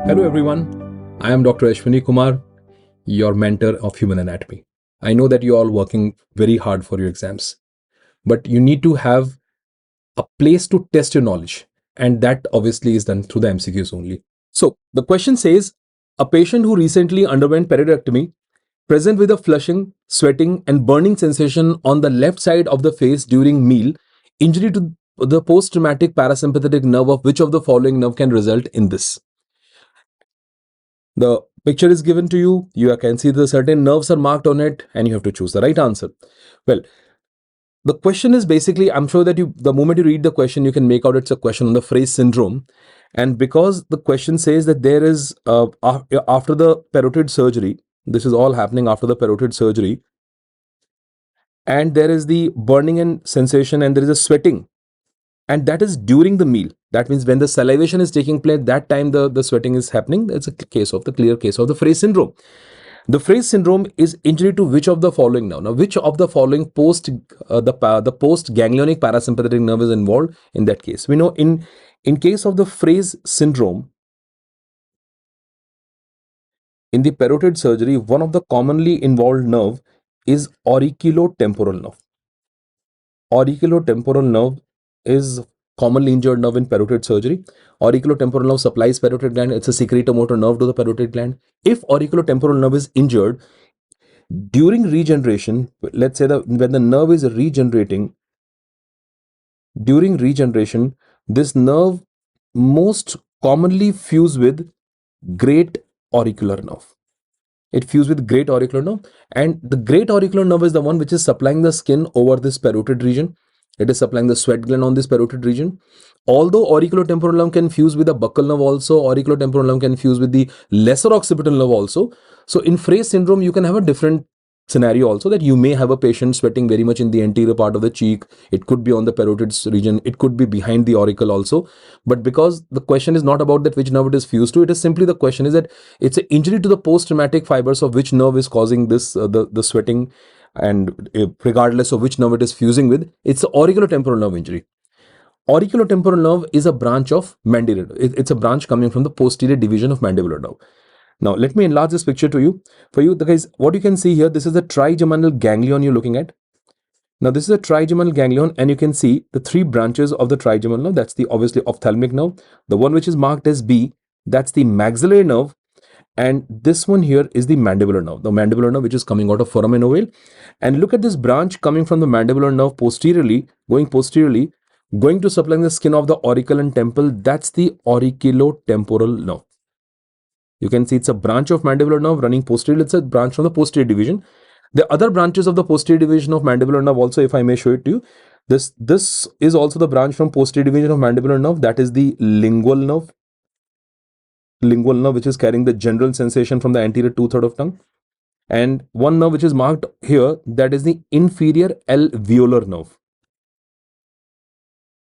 Hello everyone, I am Dr. Ashwini Kumar, your mentor of human anatomy. I know that you are all working very hard for your exams, but you need to have a place to test your knowledge, and that obviously is done through the MCQs only. So the question says, a patient who recently underwent periodectomy present with a flushing, sweating and burning sensation on the left side of the face during meal, injury to the post-traumatic parasympathetic nerve of which of the following nerve can result in this? The picture is given to you. You can see the certain nerves are marked on it and you have to choose the right answer. Well, the question is basically, I'm sure that the moment you read the question, you can make out it's a question on the Frey syndrome. And because the question says that there is, after the parotid surgery, this is all happening after the parotid surgery, and there is the burning and sensation and there is a sweating, and that is during the meal. That means when the salivation is taking place, that time the sweating is happening. It's a clear case of the Frey syndrome. The Frey syndrome is injury to which of the following nerve? Now, which of the following the post ganglionic parasympathetic nerve is involved in that case? We know in case of the Frey syndrome, in the parotid surgery, one of the commonly involved nerve is auriculotemporal nerve. Auriculotemporal nerve is commonly injured nerve in parotid surgery. Auriculotemporal nerve supplies parotid gland. It's a secretomotor nerve to the parotid gland. If auriculotemporal nerve is injured during regeneration, let's say that when the nerve is regenerating, during regeneration, this nerve most commonly fuse with great auricular nerve. It fuses with great auricular nerve, and the great auricular nerve is the one which is supplying the skin over this parotid region. It is supplying the sweat gland on this parotid region. Although auriculotemporal nerve can fuse with the buccal nerve also, auriculotemporal nerve can fuse with the lesser occipital nerve also. So in Frey syndrome, you can have a different scenario also, that you may have a patient sweating very much in the anterior part of the cheek. It could be on the parotid region. It could be behind the auricle also. But because the question is not about that which nerve it is fused to, it is simply the question is that it's an injury to the post-traumatic fibers of which nerve is causing this the sweating, and regardless of which nerve it is fusing with, it's the auriculotemporal nerve injury. Auriculotemporal nerve is a branch of mandibular. It's a branch coming from the posterior division of mandibular nerve. Now, let me enlarge this picture for you. Guys, what you can see here, this is the trigeminal ganglion you're looking at. Now, this is a trigeminal ganglion, and you can see the three branches of the trigeminal nerve. That's the obviously ophthalmic nerve. The one which is marked as B, that's the maxillary nerve. And this one here is the mandibular nerve, which is coming out of foramen ovale. And look at this branch coming from the mandibular nerve posteriorly, going to supply the skin of the auricle and temple. That's the auriculotemporal nerve. You can see it's a branch of mandibular nerve running posteriorly. It's a branch from the posterior division. The other branches of the posterior division of mandibular nerve also, if I may show it to you, this is also the branch from posterior division of mandibular nerve. That is the lingual nerve. Which is carrying the general sensation from the anterior two-thirds of tongue. And one nerve which is marked here, that is the inferior alveolar nerve.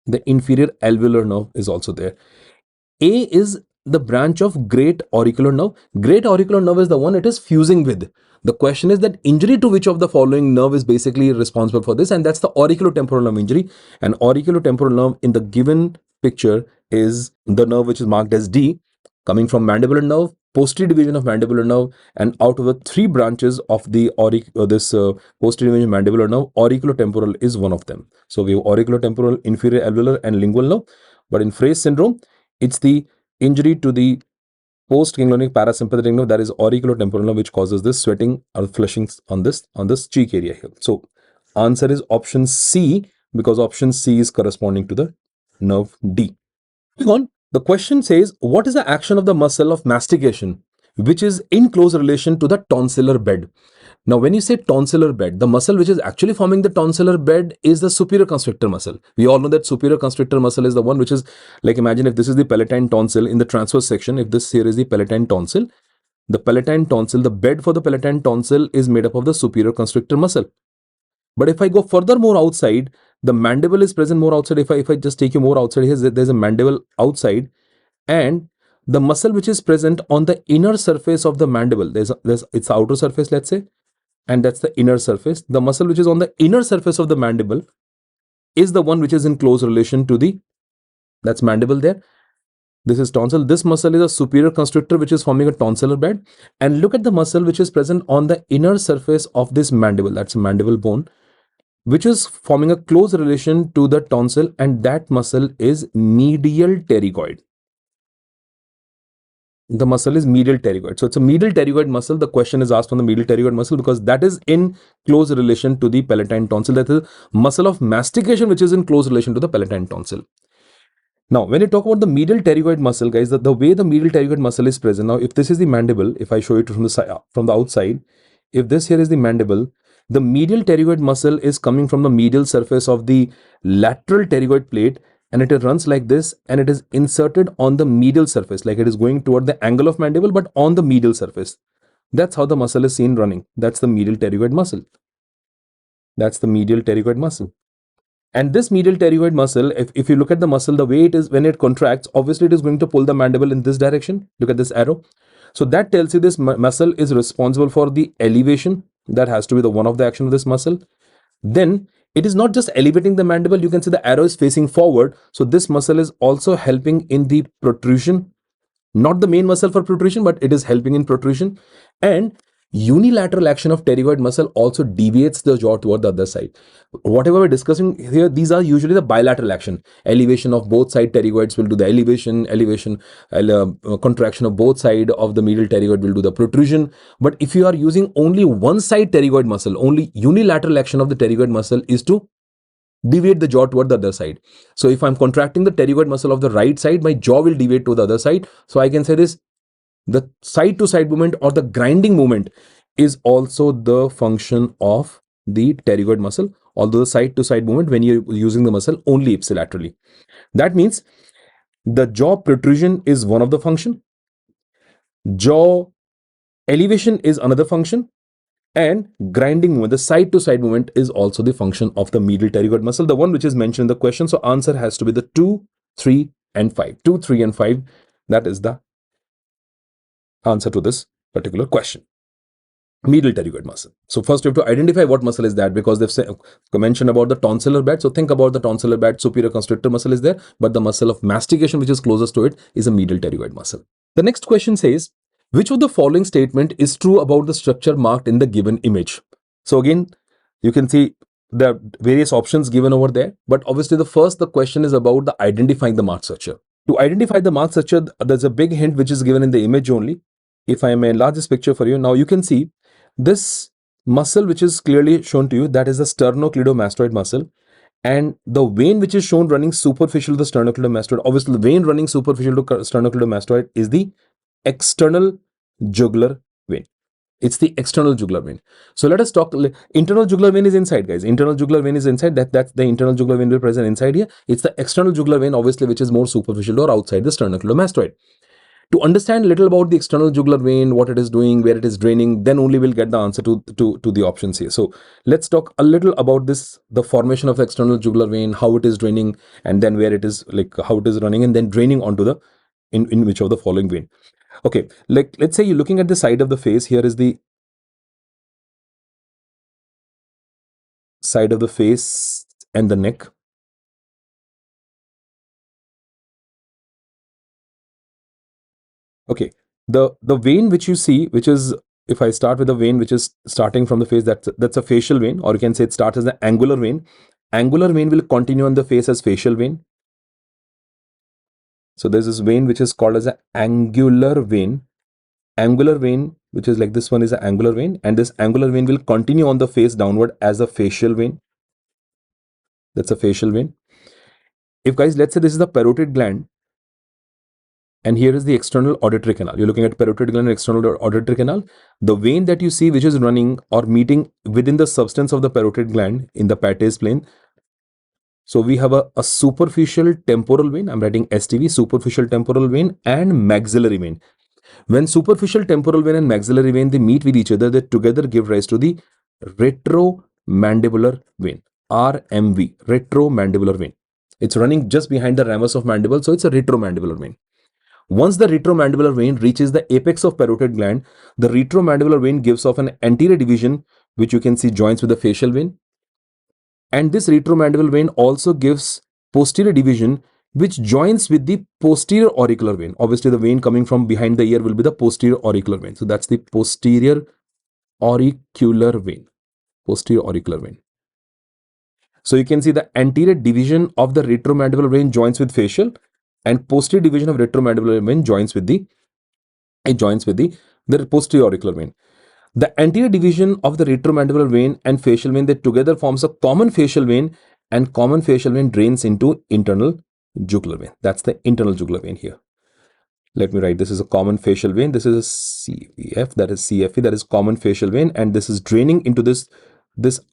The inferior alveolar nerve is also there. A is the branch of great auricular nerve. Great auricular nerve is the one it is fusing with. The question is that injury to which of the following nerve is basically responsible for this, and that's the auriculotemporal nerve injury. And auriculotemporal nerve in the given picture is the nerve which is marked as D, coming from mandibular nerve, posterior division of mandibular nerve, and out of the three branches of the posterior division mandibular nerve, auriculotemporal is one of them. So we have auriculotemporal, inferior alveolar, and lingual nerve. But in Frey syndrome, it's the injury to the post-ganglionic parasympathetic nerve, that is auriculotemporal nerve, which causes this sweating or flushing on this cheek area here. So answer is option C, because option C is corresponding to the nerve D. Moving on, the question says, what is the action of the muscle of mastication which is in close relation to the tonsillar bed? Now, when you say tonsillar bed, the muscle which is actually forming the tonsillar bed is the superior constrictor muscle. We all know that superior constrictor muscle is the one which is, like, imagine if this is the palatine tonsil in the transverse section, if this here is the palatine tonsil, the bed for the palatine tonsil is made up of the superior constrictor muscle. But if I go further more outside, the mandible is present more outside. If I just take you more outside here, there's a mandible outside, and the muscle which is present on the inner surface of the mandible, it's the outer surface, let's say, and that's the inner surface. The muscle which is on the inner surface of the mandible is the one which is in close relation to the That's mandible there. This is tonsil. This muscle is a superior constrictor which is forming a tonsillar bed. And look at the muscle which is present on the inner surface of this mandible. That's a mandible bone, which is forming a close relation to the tonsil, and that muscle is medial pterygoid. The muscle is medial pterygoid. So it's a medial pterygoid muscle. The question is asked on the medial pterygoid muscle because that is in close relation to the palatine tonsil. That is muscle of mastication which is in close relation to the palatine tonsil. Now, when you talk about the medial pterygoid muscle, guys, the way the medial pterygoid muscle is present. Now, if this is the mandible, if I show it from the side, from the outside, if this here is the mandible, the medial pterygoid muscle is coming from the medial surface of the lateral pterygoid plate, and it runs like this, and it is inserted on the medial surface, like it is going toward the angle of mandible, but on the medial surface. That's how the muscle is seen running. That's the medial pterygoid muscle. That's the medial pterygoid muscle. And this medial pterygoid muscle, if you look at the muscle, the way it is when it contracts, obviously it is going to pull the mandible in this direction. Look at this arrow. So that tells you this muscle is responsible for the elevation. That has to be the one of the action of this muscle. Then it is not just elevating the mandible. You can see the arrow is facing forward. So this muscle is also helping in the protrusion. Not the main muscle for protrusion, but it is helping in protrusion. And unilateral action of pterygoid muscle also deviates the jaw toward the other side. Whatever we're discussing here, these are usually the bilateral action. Elevation of both side pterygoids will do the elevation, contraction of both side of the medial pterygoid will do the protrusion. But if you are using only one side pterygoid muscle, only unilateral action of the pterygoid muscle is to deviate the jaw toward the other side. So if I'm contracting the pterygoid muscle of the right side, my jaw will deviate to the other side. So I can say this, the side to side movement or the grinding movement is also the function of the pterygoid muscle, although the side to side movement when you're using the muscle only ipsilaterally. That means the jaw protrusion is one of the function, jaw elevation is another function, and grinding movement, the side to side movement, is also the function of the medial pterygoid muscle, the one which is mentioned in the question. So answer has to be the 2, 3 and 5. 2, 3 and 5, that is the answer to this particular question. Medial pterygoid muscle. So first you have to identify what muscle is that, because they've mentioned about the tonsillar bed. So think about the tonsillar bed, superior constrictor muscle is there, but the muscle of mastication which is closest to it is a medial pterygoid muscle. The next question says, which of the following statement is true about the structure marked in the given image? So again, you can see the various options given over there, but obviously the question is about the identifying the marked structure. To identify the marked structure, there's a big hint which is given in the image only. If I may enlarge this picture for you, now you can see this muscle which is clearly shown to you, that is the sternocleidomastoid muscle, and the vein which is shown running superficial to the sternocleidomastoid, obviously the vein running superficial to sternocleidomastoid is the external jugular vein. It's the external jugular vein. So let us talk. Internal jugular vein is inside, guys. Internal jugular vein is inside. That's the internal jugular vein will present inside here. It's the external jugular vein, obviously, which is more superficial or outside the sternocleidomastoid. To understand a little about the external jugular vein, what it is doing, where it is draining, then only we'll get the answer to the options here. So let's talk a little about this, the formation of the external jugular vein, how it is draining, and then where it is, like how it is running, and then draining onto the in which of the following vein. Okay, let's say you're looking at the side of the face. Here is the side of the face and the neck. Okay, the vein which you see, which is, if I start with the vein which is starting from the face, that's a facial vein, or you can say it starts as an angular vein. Angular vein will continue on the face as facial vein. So there's this vein which is called as an angular vein. Angular vein, which is like this one, is an angular vein, and this angular vein will continue on the face downward as a facial vein. That's a facial vein. If, guys, let's say this is the parotid gland, and here is the external auditory canal. You're looking at parotid gland and external auditory canal. The vein that you see which is running or meeting within the substance of the parotid gland in the Pate's plane. So we have a superficial temporal vein. I'm writing STV, superficial temporal vein, and maxillary vein. When superficial temporal vein and maxillary vein, they meet with each other, they together give rise to the retromandibular vein, RMV, retromandibular vein. It's running just behind the ramus of mandible, so it's a retromandibular vein. Once the retromandibular vein reaches the apex of parotid gland, the retromandibular vein gives off an anterior division, which you can see joins with the facial vein. And this retromandibular vein also gives posterior division, which joins with the posterior auricular vein. Obviously, the vein coming from behind the ear will be the posterior auricular vein. So that's the posterior auricular vein. Posterior auricular vein. So you can see the anterior division of the retromandibular vein joins with facial, and posterior division of retromandibular vein joins with the posterior auricular vein. The anterior division of the retromandibular vein and facial vein that together forms a common facial vein, and common facial vein drains into internal jugular vein. That's the internal jugular vein here. Let me write, this is a common facial vein, this is a CVF, that is CFE, that is common facial vein, and this is draining into this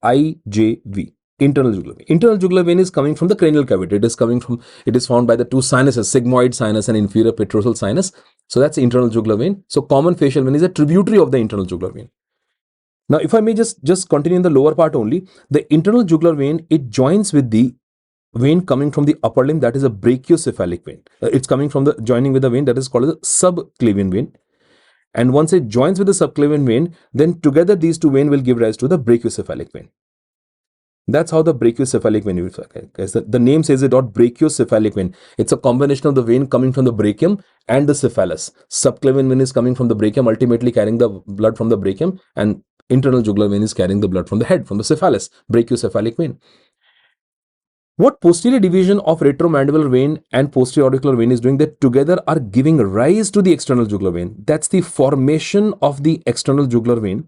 IJV, internal jugular vein. Internal jugular vein is coming from the cranial cavity. It is found by the two sinuses, sigmoid sinus and inferior petrosal sinus. So that's the internal jugular vein. So common facial vein is a tributary of the internal jugular vein. Now, if I may just continue in the lower part only, the internal jugular vein, it joins with the vein coming from the upper limb, that is a brachiocephalic vein. It's coming from the joining with the vein that is called the subclavian vein. And once it joins with the subclavian vein, then together these two veins will give rise to the brachiocephalic vein. That's how the brachiocephalic vein is. The name says it, brachiocephalic vein. It's a combination of the vein coming from the brachium and the cephalus. Subclavian vein is coming from the brachium, ultimately carrying the blood from the brachium, and internal jugular vein is carrying the blood from the head, from the cephalus, brachiocephalic vein. What posterior division of retromandibular vein and posterior auricular vein is doing, that together are giving rise to the external jugular vein. That's the formation of the external jugular vein.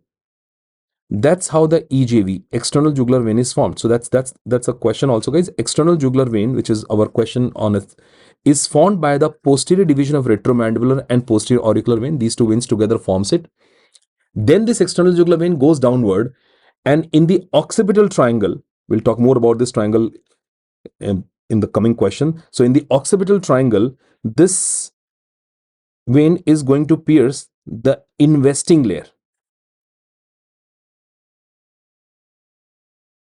That's how the EJV, external jugular vein, is formed. So that's a question also, guys. External jugular vein, which is our question on it, is formed by the posterior division of retromandibular and posterior auricular vein. These two veins together forms it. Then this external jugular vein goes downward, and in the occipital triangle, we'll talk more about this triangle in the coming question. So in the occipital triangle, this vein is going to pierce the investing layer.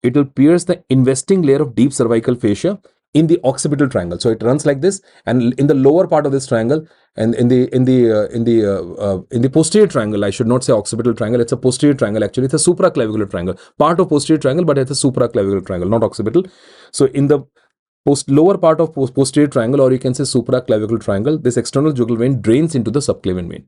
It will pierce the investing layer of deep cervical fascia in the occipital triangle. So it runs like this, and in the lower part of this triangle, and in the posterior triangle, I should not say occipital triangle, it's a posterior triangle. Actually, it's a supraclavicular triangle, part of posterior triangle, but it's a supraclavicular triangle, not occipital. So in the lower part of posterior triangle, or you can say supraclavicular triangle, this external jugular vein drains into the subclavian vein.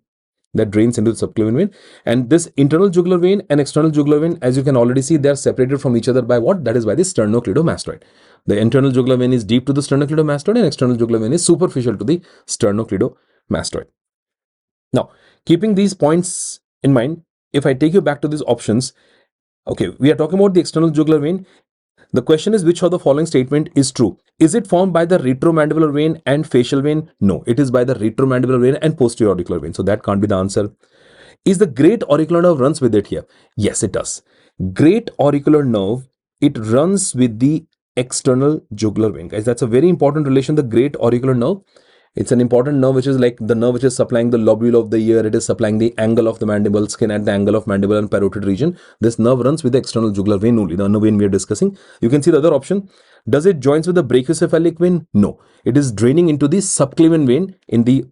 And this internal jugular vein and external jugular vein, as you can already see, they are separated from each other by what? That is by the sternocleidomastoid. The internal jugular vein is deep to the sternocleidomastoid, and external jugular vein is superficial to the sternocleidomastoid. Now, keeping these points in mind, if I take you back to these options, okay, we are talking about the external jugular vein. The question is, which of the following statement is true? Is it formed by the retromandibular vein and facial vein? No, it is by the retromandibular vein and posterior auricular vein. So that can't be the answer. Is the great auricular nerve runs with it here? Yes, it does. Great auricular nerve, it runs with the external jugular vein. Guys, that's a very important relation, the great auricular nerve. It's an important nerve, which is like the nerve which is supplying the lobule of the ear. It is supplying the angle of the mandible, skin at the angle of mandible and parotid region. This nerve runs with the external jugular vein only, the vein we are discussing. You can see the other option. Does it joins with the brachiocephalic vein? No. It is draining into the subclavian vein in the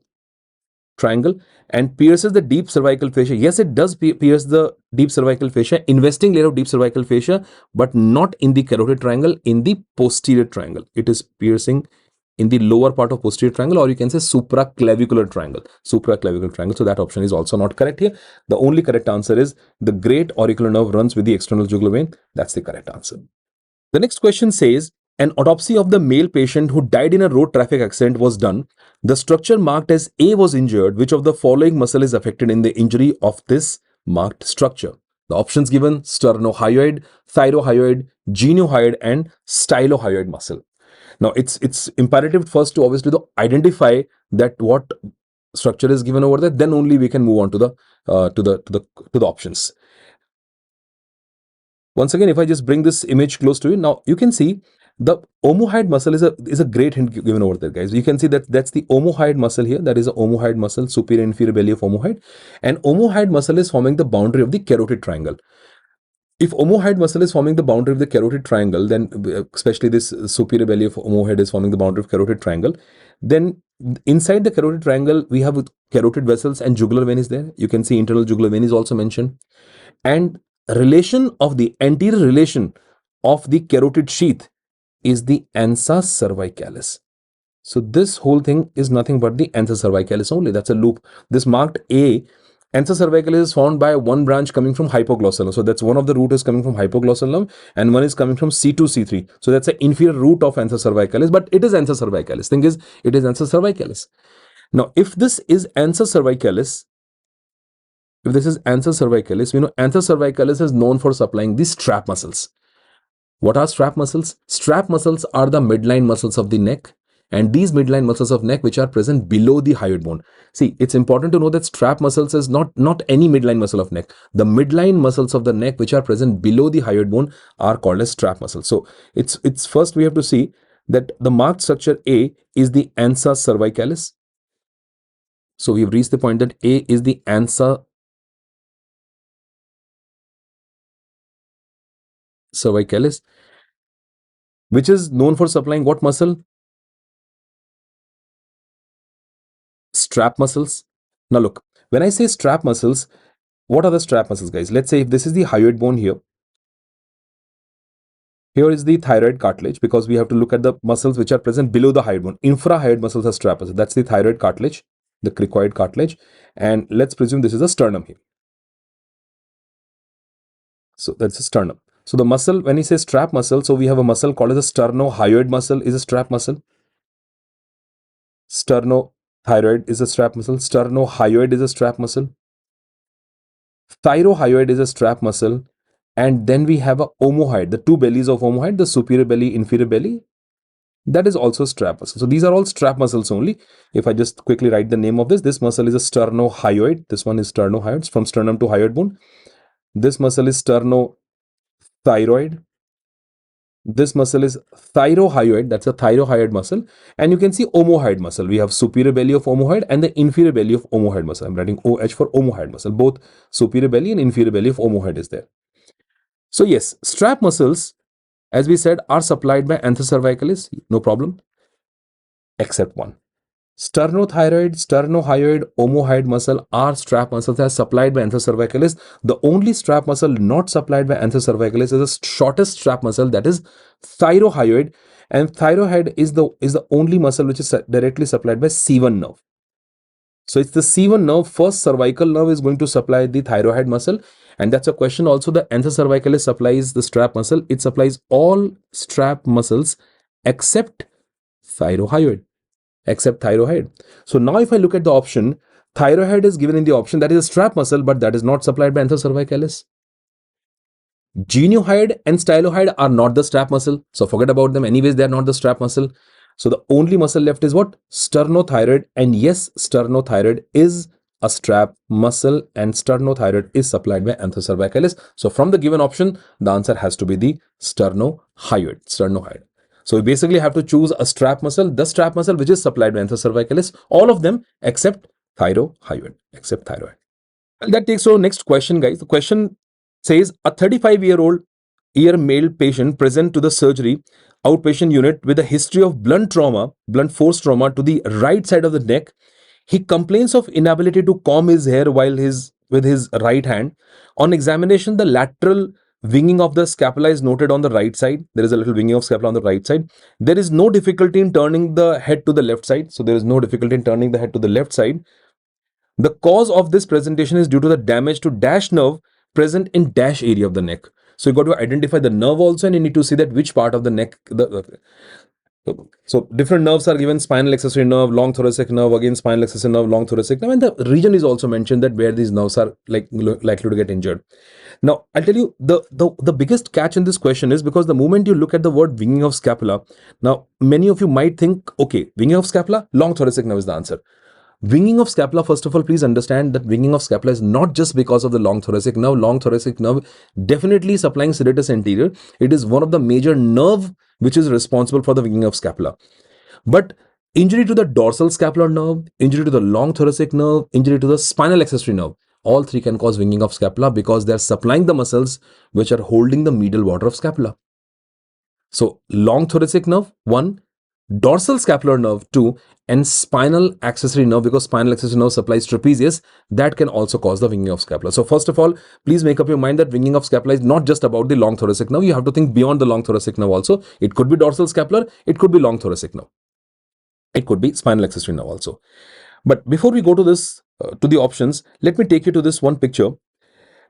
triangle and pierces the deep cervical fascia. Yes, it does pierce the deep cervical fascia, investing layer of deep cervical fascia, but not in the carotid triangle, in the posterior triangle. It is piercing in the lower part of posterior triangle, or you can say supraclavicular triangle. So that option is also not correct here. The only correct answer is the great auricular nerve runs with the external jugular vein. That's the correct answer. The next question says, an autopsy of the male patient who died in a road traffic accident was done. The structure marked as A was injured. Which of the following muscle is affected in the injury of this marked structure? The options given: sternohyoid, thyrohyoid, geniohyoid, and stylohyoid muscle. Now, it's imperative first to obviously identify that what structure is given over there. Then only we can move on to the options. Once again, if I just bring this image close to you, now you can see the omohyoid muscle is a great hint given over there, guys. You can see that that's the omohyoid muscle here. That is a omohyoid muscle, superior inferior belly of omohyoid, and omohyoid muscle is forming the boundary of the carotid triangle. If omohyoid muscle is forming the boundary of the carotid triangle, then especially this superior belly of omohyoid is forming the boundary of carotid triangle, then inside the carotid triangle, we have carotid vessels and jugular vein is there. You can see internal jugular vein is also mentioned. And relation of the anterior relation of the carotid sheath is the ansa cervicalis. So this whole thing is nothing but the ansa cervicalis only. That's a loop. This marked A. Ansa cervicalis is found by one branch coming from hypoglossal. So that's one of the root is coming from hypoglossal nerve and one is coming from C2, C3. So that's the inferior root of ansa cervicalis, but it is ansa cervicalis. Thing is, it is ansa cervicalis. Now, if this is ansa cervicalis, we know ansa cervicalis is known for supplying the strap muscles. What are strap muscles? Strap muscles are the midline muscles of the neck, and these midline muscles of neck which are present below the hyoid bone. See, it's important to know that strap muscles is not any midline muscle of neck. The midline muscles of the neck which are present below the hyoid bone are called as strap muscles. So it's first we have to see that the marked structure A is the ansa cervicalis. So we've reached the point that A is the ansa cervicalis, which is known for supplying what muscle? Strap muscles. Now look, when I say strap muscles, what are the strap muscles, guys? Let's say if this is the hyoid bone here. Here is the thyroid cartilage, because we have to look at the muscles which are present below the hyoid bone. Infrahyoid muscles are strap muscles. That's the thyroid cartilage, the cricoid cartilage. And let's presume this is a sternum here. So that's a sternum. So the muscle, when he says strap muscle, so we have a muscle called as a sternohyoid muscle is a strap muscle. Sternothyroid is a strap muscle. Sternohyoid is a strap muscle. Thyrohyoid is a strap muscle. And then we have a omohyoid, the two bellies of omohyoid, the superior belly, inferior belly. That is also strap muscle. So these are all strap muscles only. If I just quickly write the name of this muscle is a sternohyoid. This one is sternohyoid, from sternum to hyoid bone. This muscle is sternothyroid. This muscle is thyrohyoid, that's a thyrohyoid muscle. And you can see omohyoid muscle. We have superior belly of omohyoid and the inferior belly of omohyoid muscle. I'm writing OH for omohyoid muscle. Both superior belly and inferior belly of omohyoid is there. So yes, strap muscles, as we said, are supplied by ansa cervicalis, no problem, except one. Sternothyroid, sternohyoid, omohyoid muscle are strap muscles as supplied by ansa cervicalis. The only strap muscle not supplied by ansa cervicalis is the shortest strap muscle, that is thyrohyoid, and thyroid is the only muscle which is directly supplied by C1 nerve. So it's the C1 nerve, first cervical nerve is going to supply the thyroid muscle, and that's a question also. The ansa cervicalis supplies the strap muscle. It supplies all strap muscles except thyroid. So now if I look at the option, thyroid is given in the option, that is a strap muscle, but that is not supplied by ansa cervicalis. Geniohyoid and stylohyoid are not the strap muscle, so forget about them. Anyways, they are not the strap muscle. So the only muscle left is what? Sternothyroid. And yes, sternothyroid is a strap muscle and sternothyroid is supplied by ansa cervicalis. So from the given option, the answer has to be the sternohyoid. So we basically have to choose a strap muscle, the strap muscle which is supplied by ansa cervicalis, all of them except thyroid. And that takes to our next question, guys. The question says a 35-year-old male patient present to the surgery outpatient unit with a history of blunt force trauma to the right side of the neck. He complains of inability to comb his hair with his right hand. On examination, the lateral winging of the scapula is noted on the right side. There is a little winging of scapula on the right side. There is no difficulty in turning the head to the left side. So there is no difficulty in turning the head to the left side. The cause of this presentation is due to the damage to dash nerve present in dash area of the neck. So you got to identify the nerve also, and you need to see that which part of the neck. So different nerves are given: spinal accessory nerve, long thoracic nerve, again spinal accessory nerve, long thoracic nerve, and the region is also mentioned that where these nerves are likely to get injured. Now I'll tell you the biggest catch in this question is because the moment you look at the word winging of scapula, now many of you might think, okay, winging of scapula, long thoracic nerve is the answer. Winging of scapula, first of all, please understand that winging of scapula is not just because of the long thoracic nerve. Long thoracic nerve definitely supplying serratus anterior. It is one of the major nerve which is responsible for the winging of scapula. But injury to the dorsal scapular nerve, injury to the long thoracic nerve, injury to the spinal accessory nerve, all three can cause winging of scapula because they are supplying the muscles which are holding the medial border of scapula. So long thoracic nerve, 1, dorsal scapular nerve, 2, and spinal accessory nerve, because spinal accessory nerve supplies trapezius, that can also cause the winging of scapula. So first of all, please make up your mind that winging of scapula is not just about the long thoracic nerve. You have to think beyond the long thoracic nerve also. It could be dorsal scapular, it could be long thoracic nerve. It could be spinal accessory nerve also. But before we go to this, to the options, let me take you to this one picture.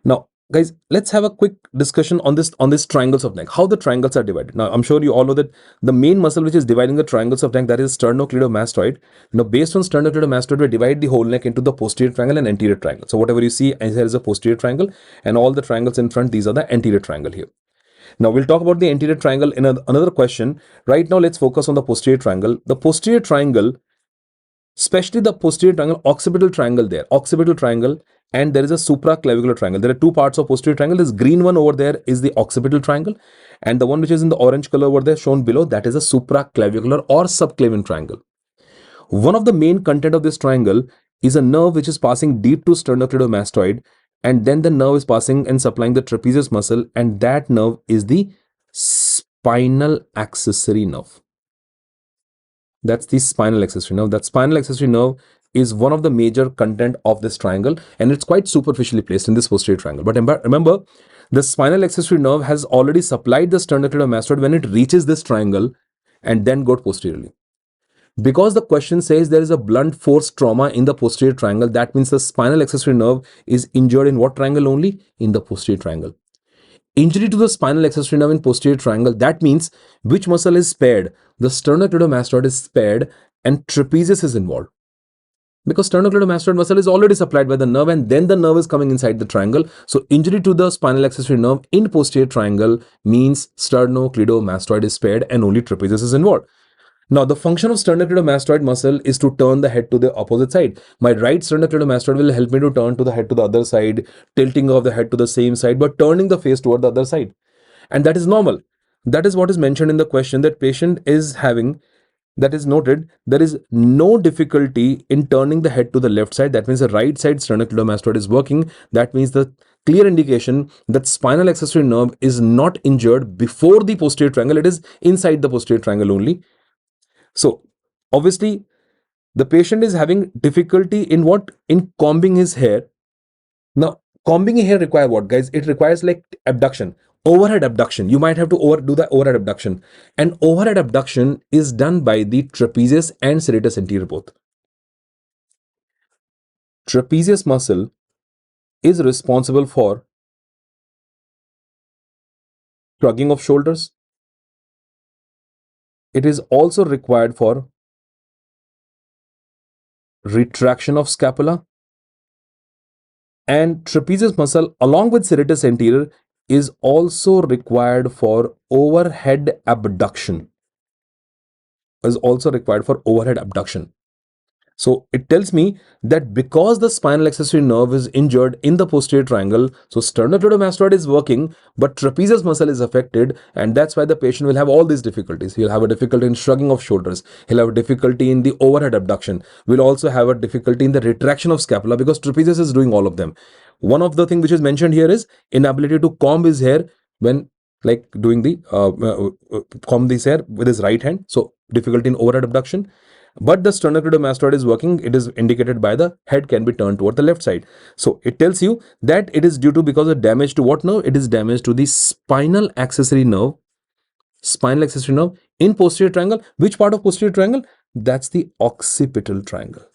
Now, guys, let's have a quick discussion on this triangles of neck, how the triangles are divided. Now, I'm sure you all know that the main muscle which is dividing the triangles of neck, that is sternocleidomastoid. Now, based on sternocleidomastoid, we divide the whole neck into the posterior triangle and anterior triangle. So whatever you see, here is a posterior triangle, and all the triangles in front, these are the anterior triangle here. Now, we'll talk about the anterior triangle in another question. Right now, let's focus on the posterior triangle. The posterior triangle, especially the posterior triangle, occipital triangle, and there is a supraclavicular triangle. There are two parts of posterior triangle. This green one over there is the occipital triangle, and the one which is in the orange color over there shown below, that is a supraclavicular or subclavian triangle. One of the main content of this triangle is a nerve which is passing deep to sternocleidomastoid, and then the nerve is passing and supplying the trapezius muscle, and that nerve is the spinal accessory nerve. That's the spinal accessory nerve. That spinal accessory nerve is one of the major content of this triangle, and it's quite superficially placed in this posterior triangle. But remember, the spinal accessory nerve has already supplied the sternocleidomastoid when it reaches this triangle and then goes posteriorly. Because the question says there is a blunt force trauma in the posterior triangle, that means the spinal accessory nerve is injured in what triangle only? In the posterior triangle. Injury to the spinal accessory nerve in posterior triangle, that means which muscle is spared? The sternocleidomastoid is spared and trapezius is involved. Because sternocleidomastoid muscle is already supplied by the nerve, and then the nerve is coming inside the triangle. So injury to the spinal accessory nerve in posterior triangle means sternocleidomastoid is spared and only trapezius is involved. Now, the function of sternocleidomastoid muscle is to turn the head to the opposite side. My right sternocleidomastoid will help me to turn to the head to the other side, tilting of the head to the same side, but turning the face toward the other side. And that is normal. That is what is mentioned in the question, that patient is having, that is noted, there is no difficulty in turning the head to the left side. That means the right side sternocleidomastoid is working. That means the clear indication that spinal accessory nerve is not injured before the posterior triangle. It is inside the posterior triangle only. So obviously the patient is having difficulty in what? In combing his hair. Now, combing hair require what, guys? It requires like abduction, overhead abduction. You might have to do the overhead abduction, and overhead abduction is done by the trapezius and serratus anterior both. Trapezius muscle is responsible for shrugging of shoulders. It is also required for retraction of scapula, and trapezius muscle along with serratus anterior is also required for overhead abduction. So it tells me that because the spinal accessory nerve is injured in the posterior triangle, so sternocleidomastoid is working, but trapezius muscle is affected, and that's why the patient will have all these difficulties. He'll have a difficulty in shrugging of shoulders. He'll have a difficulty in the overhead abduction. We'll also have a difficulty in the retraction of scapula because trapezius is doing all of them. One of the things which is mentioned here is inability to comb his hair when like doing the comb this hair with his right hand. So difficulty in overhead abduction. But the sternocleidomastoid is working. It is indicated by the head can be turned toward the left side. So it tells you that it is due to because of damage to what nerve? It is damage to the spinal accessory nerve. Spinal accessory nerve in posterior triangle. Which part of posterior triangle? That's the occipital triangle.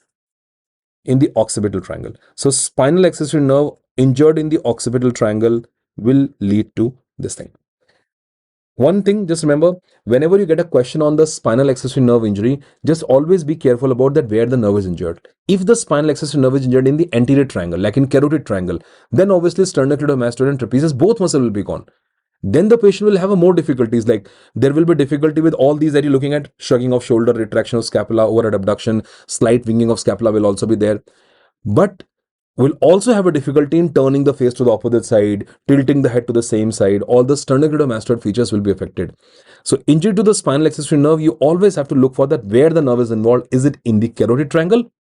In the occipital triangle. So spinal accessory nerve injured in the occipital triangle will lead to this thing. One thing, just remember, whenever you get a question on the spinal accessory nerve injury, just always be careful about that where the nerve is injured. If the spinal accessory nerve is injured in the anterior triangle, like in carotid triangle, then obviously sternocleidomastoid and trapezius, both muscle will be gone. Then the patient will have a more difficulties, like there will be difficulty with all these that you're looking at: shrugging of shoulder, retraction of scapula, overhead abduction, slight winging of scapula will also be there. But will also have a difficulty in turning the face to the opposite side, tilting the head to the same side. All the sternocleidomastoid features will be affected. So injury to the spinal accessory nerve, you always have to look for that where the nerve is involved. Is it in the carotid triangle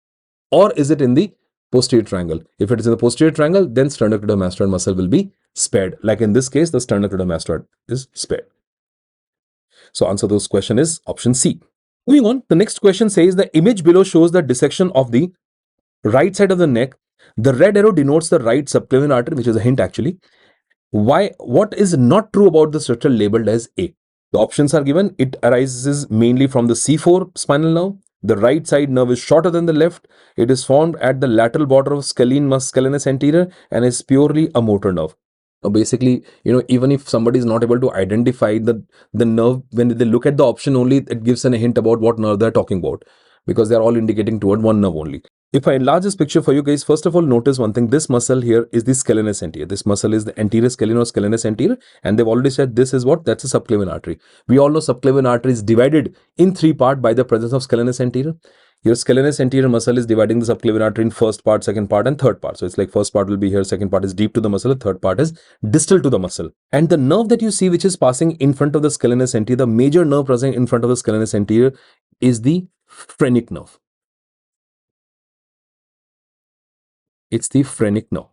or is it in the posterior triangle? If it is in the posterior triangle, then sternocleidomastoid muscle will be spared. Like in this case, the sternocleidomastoid is spared. So answer to this question is option C. Moving on, the next question says the image below shows the dissection of the right side of the neck. The red arrow denotes the right subclavian artery, which is a hint actually. What is not true about the structure labeled as A? The options are given. It arises mainly from the C4 spinal nerve, The right side nerve is shorter than the left. It is formed at the lateral border of scalenus anterior and is purely a motor nerve. Basically, even if somebody is not able to identify the nerve, when they look at the option only, it gives a hint about what nerve they're talking about, because they're all indicating toward one nerve only. If I enlarge this picture for you guys, first of all, notice one thing. This muscle here is the scalenus anterior. This muscle is the anterior scalene or scalenus anterior, and they've already said this is what? That's a subclavian artery. We all know subclavian artery is divided in 3 parts by the presence of scalenus anterior. Your scalenus anterior muscle is dividing the subclavian artery in first part, second part, and third part. So it's like first part will be here, second part is deep to the muscle, the third part is distal to the muscle. And the nerve that you see which is passing in front of the scalenus anterior, the major nerve present in front of the scalenus anterior is the phrenic nerve. It's the phrenic nerve.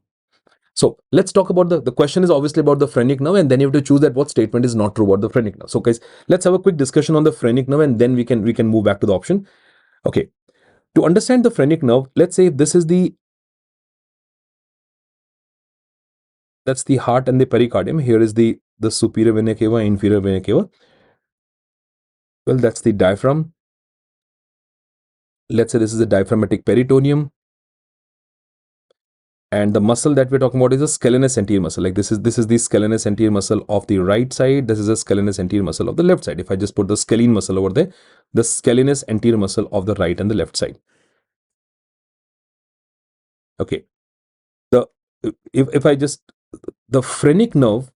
So let's talk about the question is obviously about the phrenic nerve, and then you have to choose that what statement is not true about the phrenic nerve. So guys, let's have a quick discussion on the phrenic nerve, and then we can move back to the option. Okay. To understand the phrenic nerve, let's say this is that's the heart and the pericardium. Here is the superior vena cava, inferior vena cava. Well, that's the diaphragm. Let's say this is the diaphragmatic peritoneum. And the muscle that we're talking about is the scalenus anterior muscle. Like this is the scalenus anterior muscle of the right side. This is the scalenus anterior muscle of the left side. If I just put the scalene muscle over there, the scalenus anterior muscle of the right and the left side. Okay. If I just, the phrenic nerve,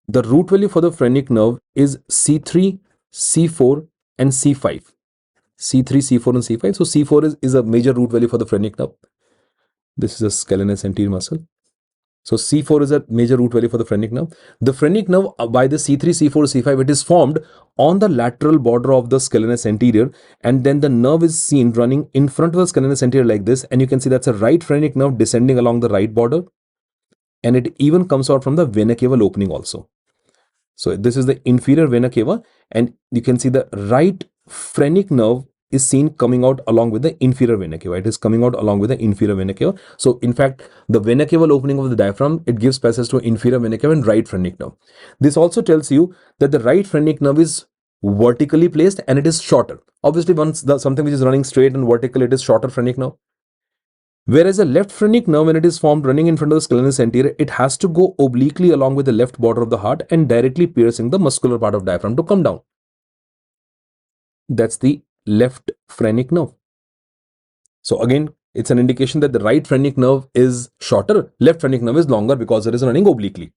the root value for the phrenic nerve is C3, C4 and C5. C3, C4 and C5. So C4 is a major root value for the phrenic nerve. This is a scalenus anterior muscle. So C4 is a major root value for the phrenic nerve. The phrenic nerve by the C3, C4, C5, it is formed on the lateral border of the scalenus anterior, and then the nerve is seen running in front of the scalenus anterior like this, and you can see that's a right phrenic nerve descending along the right border, and it even comes out from the vena caval opening also. So this is the inferior vena cava, and you can see the right phrenic nerve is seen coming out along with the inferior vena cava. It is coming out along with the inferior vena cava. So in fact, the vena caval opening of the diaphragm, it gives passage to inferior vena cava and right phrenic nerve. This also tells you that the right phrenic nerve is vertically placed and it is shorter. Obviously, once something which is running straight and vertical, it is shorter phrenic nerve. Whereas a left phrenic nerve, when it is formed running in front of the scalenus anterior, it has to go obliquely along with the left border of the heart and directly piercing the muscular part of diaphragm to come down. That's the left phrenic nerve. So again, it's an indication that the right phrenic nerve is shorter, left phrenic nerve is longer because it is running obliquely.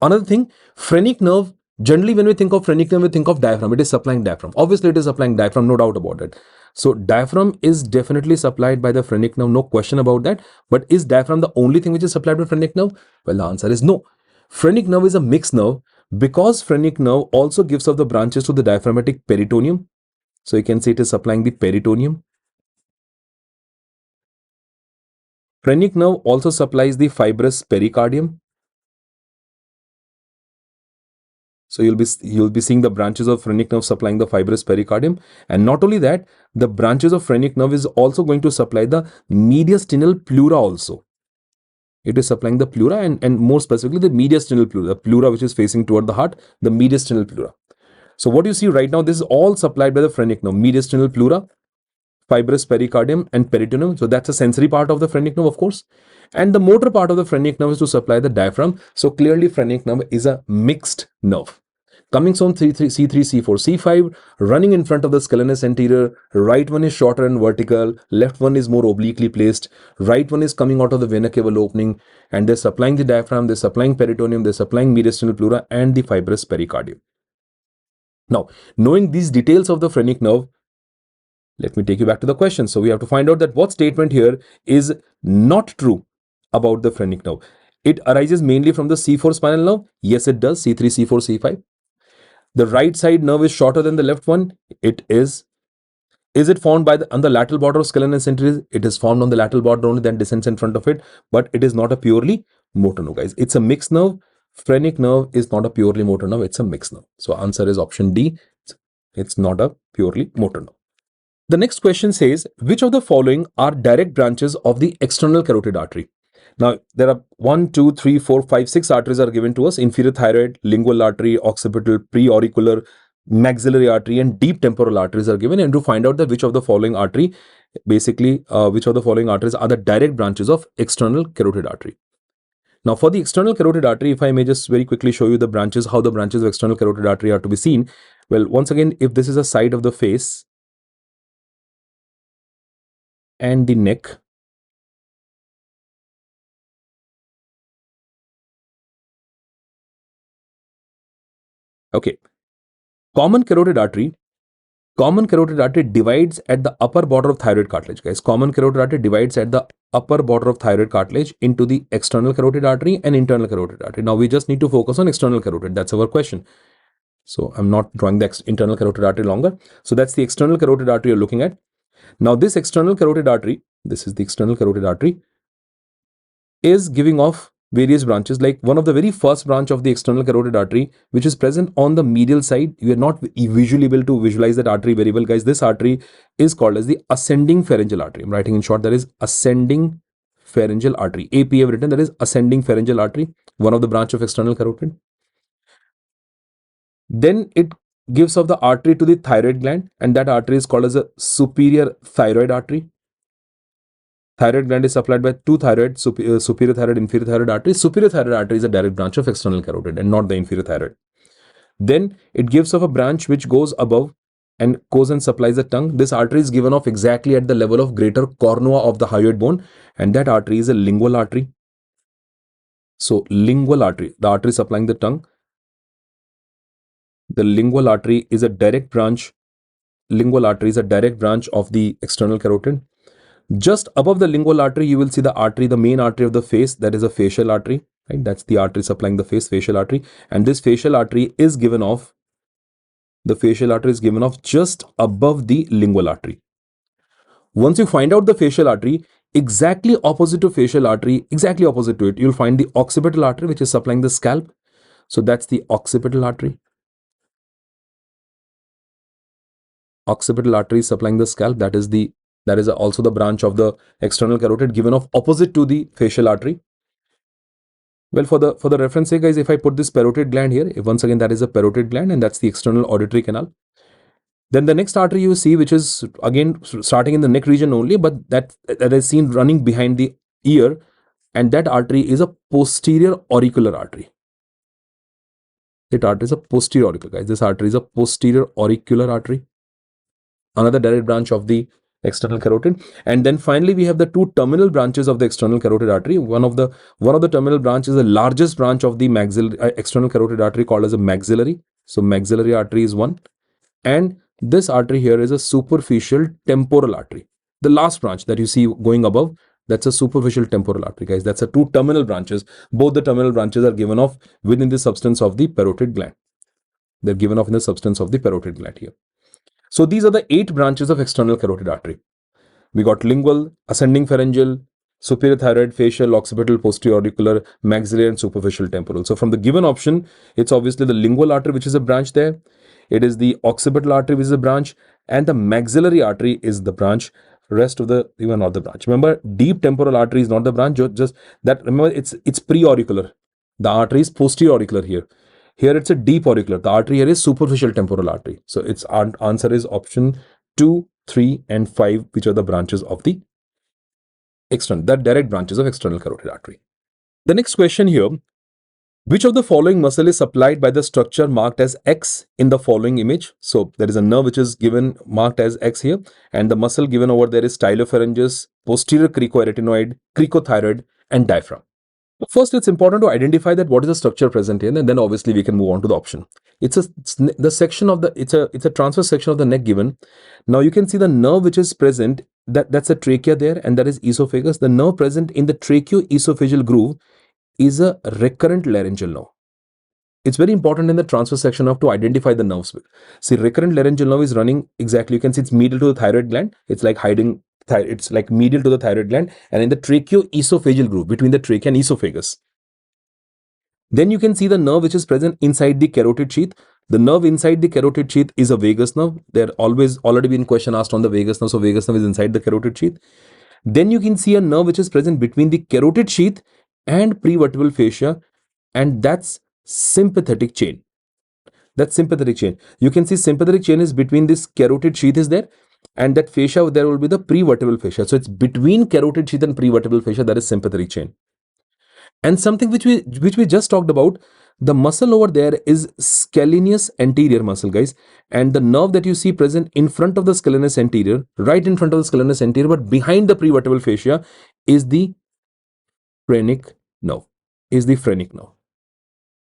Another thing, phrenic nerve, generally when we think of phrenic nerve, we think of diaphragm. It is supplying diaphragm. Obviously, it is supplying diaphragm, no doubt about it. So diaphragm is definitely supplied by the phrenic nerve, no question about that. But is diaphragm the only thing which is supplied by phrenic nerve? Well, the answer is no. Phrenic nerve is a mixed nerve because phrenic nerve also gives off the branches to the diaphragmatic peritoneum. So you can see it is supplying the peritoneum. Phrenic nerve also supplies the fibrous pericardium. So you'll be seeing the branches of phrenic nerve supplying the fibrous pericardium, and not only that, the branches of phrenic nerve is also going to supply the mediastinal pleura also. It is supplying the pleura and more specifically the mediastinal pleura, the pleura which is facing toward the heart, the mediastinal pleura. So what you see right now, this is all supplied by the phrenic nerve, mediastinal pleura, fibrous pericardium and peritoneum. So that's a sensory part of the phrenic nerve, of course. And the motor part of the phrenic nerve is to supply the diaphragm. So clearly phrenic nerve is a mixed nerve. Coming from C3, C4, C5, running in front of the scalenus anterior, right one is shorter and vertical, left one is more obliquely placed, right one is coming out of the vena caval opening, and they're supplying the diaphragm, they're supplying peritoneum, they're supplying mediastinal pleura and the fibrous pericardium. Now, knowing these details of the phrenic nerve, let me take you back to the question. So we have to find out that what statement here is not true about the phrenic nerve. It arises mainly from the C4 spinal nerve. Yes, it does. C3, C4, C5. The right side nerve is shorter than the left one. It is. Is it formed on the lateral border of scalenus anterior? It is formed on the lateral border only, then descends in front of it. But it is not a purely motor nerve, guys. It's a mixed nerve. Phrenic nerve is not a purely motor nerve. It's a mixed nerve. So answer is option D. It's not a purely motor nerve. The next question says, which of the following are direct branches of the external carotid artery? Now, there are 1, 2, 3, 4, 5, 6 arteries are given to us: inferior thyroid, lingual artery, occipital, preauricular, maxillary artery and deep temporal arteries are given, and to find out that which of the following artery, basically which of the following arteries are the direct branches of external carotid artery. Now for the external carotid artery, if I may just very quickly show you the branches, how the branches of external carotid artery are to be seen. Well, once again, if this is a side of the face and the neck, okay, common carotid artery divides at the upper border of thyroid cartilage, guys. Common carotid artery divides at the upper border of thyroid cartilage into the external carotid artery and internal carotid artery. Now we just need to focus on external carotid. That's our question. So I'm not drawing the internal carotid artery longer. So that's the external carotid artery you're looking at. Now this external carotid artery, this is the external carotid artery, is giving off various branches. Like one of the very first branch of the external carotid artery, which is present on the medial side. You are not visually able to visualize that artery very well, guys. This artery is called as the ascending pharyngeal artery. I'm writing in short, that is ascending pharyngeal artery. AP have written that is ascending pharyngeal artery, one of the branch of external carotid. Then it gives off the artery to the thyroid gland, and that artery is called as a superior thyroid artery. Thyroid gland is supplied by two thyroid, superior thyroid, inferior thyroid arteries. Superior thyroid artery is a direct branch of external carotid and not the inferior thyroid. Then it gives off a branch which goes above and goes and supplies the tongue. This artery is given off exactly at the level of greater cornua of the hyoid bone, and that artery is a lingual artery. So lingual artery, the artery supplying the tongue. The lingual artery is a direct branch. Lingual artery is a direct branch of the external carotid. Just above the lingual artery, you will see the artery, the main artery of the face, that is a facial artery, right? That's the artery supplying the face, facial artery. And this facial artery is given off, the facial artery is given off just above the lingual artery. Once you find out the facial artery, exactly opposite to facial artery, exactly opposite to it, you'll find the occipital artery, which is supplying the scalp. So that's the occipital artery. Occipital artery is supplying the scalp. That is also the branch of the external carotid given off opposite to the facial artery. Well, for the reference sake, guys, if I put this parotid gland here, once again that is a parotid gland, and that's the external auditory canal. Then the next artery you see, which is again starting in the neck region only, but that is seen running behind the ear, and that artery is a posterior auricular artery. That artery is a posterior auricular, guys. This artery is a posterior auricular artery. Another direct branch of the external carotid. And then finally we have the two terminal branches of the external carotid artery. One of the terminal branch is the largest branch of the external carotid artery, called as a maxillary. So maxillary artery is one, and this artery here is a superficial temporal artery. The last branch that you see going above, that's a superficial temporal artery, guys. That's a two terminal branches. Both the terminal branches are given off within the substance of the parotid gland. They're given off in the substance of the parotid gland here. So these are the 8 branches of external carotid artery. We got lingual, ascending pharyngeal, superior thyroid, facial, occipital, posterior auricular, maxillary, and superficial temporal. So from the given option, it's obviously the lingual artery, which is a branch there. It is the occipital artery, which is a branch, and the maxillary artery is the branch. Rest of the even not the branch. Remember, deep temporal artery is not the branch. Just that. Remember, it's pre-auricular. The artery is posterior auricular here. Here it's a deep auricular. The artery here is superficial temporal artery. So its answer is option 2, 3, and 5, which are the branches of the external, the direct branches of external carotid artery. The next question here, which of the following muscle is supplied by the structure marked as X in the following image? So there is a nerve which is given marked as X here, and the muscle given over there is stylopharyngeus, posterior cricoarytenoid, cricothyroid, and diaphragm. First, it's important to identify that what is the structure present here, and then obviously we can move on to the option. It's a transverse section of the neck given. Now you can see the nerve which is present, that's a trachea there, and that is esophagus. The nerve present in the tracheo-esophageal groove is a recurrent laryngeal nerve. It's very important in the transverse section of to identify the nerves. See, recurrent laryngeal nerve is running exactly, you can see it's medial to the thyroid gland. It's like hiding, it's like medial to the thyroid gland, and in the tracheo-esophageal groove between the trachea and esophagus. Then you can see the nerve which is present inside the carotid sheath. The nerve inside the carotid sheath is a vagus nerve. There already been question asked on the vagus nerve, so vagus nerve is inside the carotid sheath. Then you can see a nerve which is present between the carotid sheath and prevertebral fascia, and that's sympathetic chain. That's sympathetic chain. You can see sympathetic chain is between this carotid sheath is there, and that fascia there will be the prevertebral fascia. So it's between carotid sheath and prevertebral fascia, that is sympathetic chain. And something which we just talked about, the muscle over there is scalenus anterior muscle, guys, and the nerve that you see present in front of the scalenus anterior, right in front of the scalenus anterior, but behind the prevertebral fascia, is the phrenic nerve.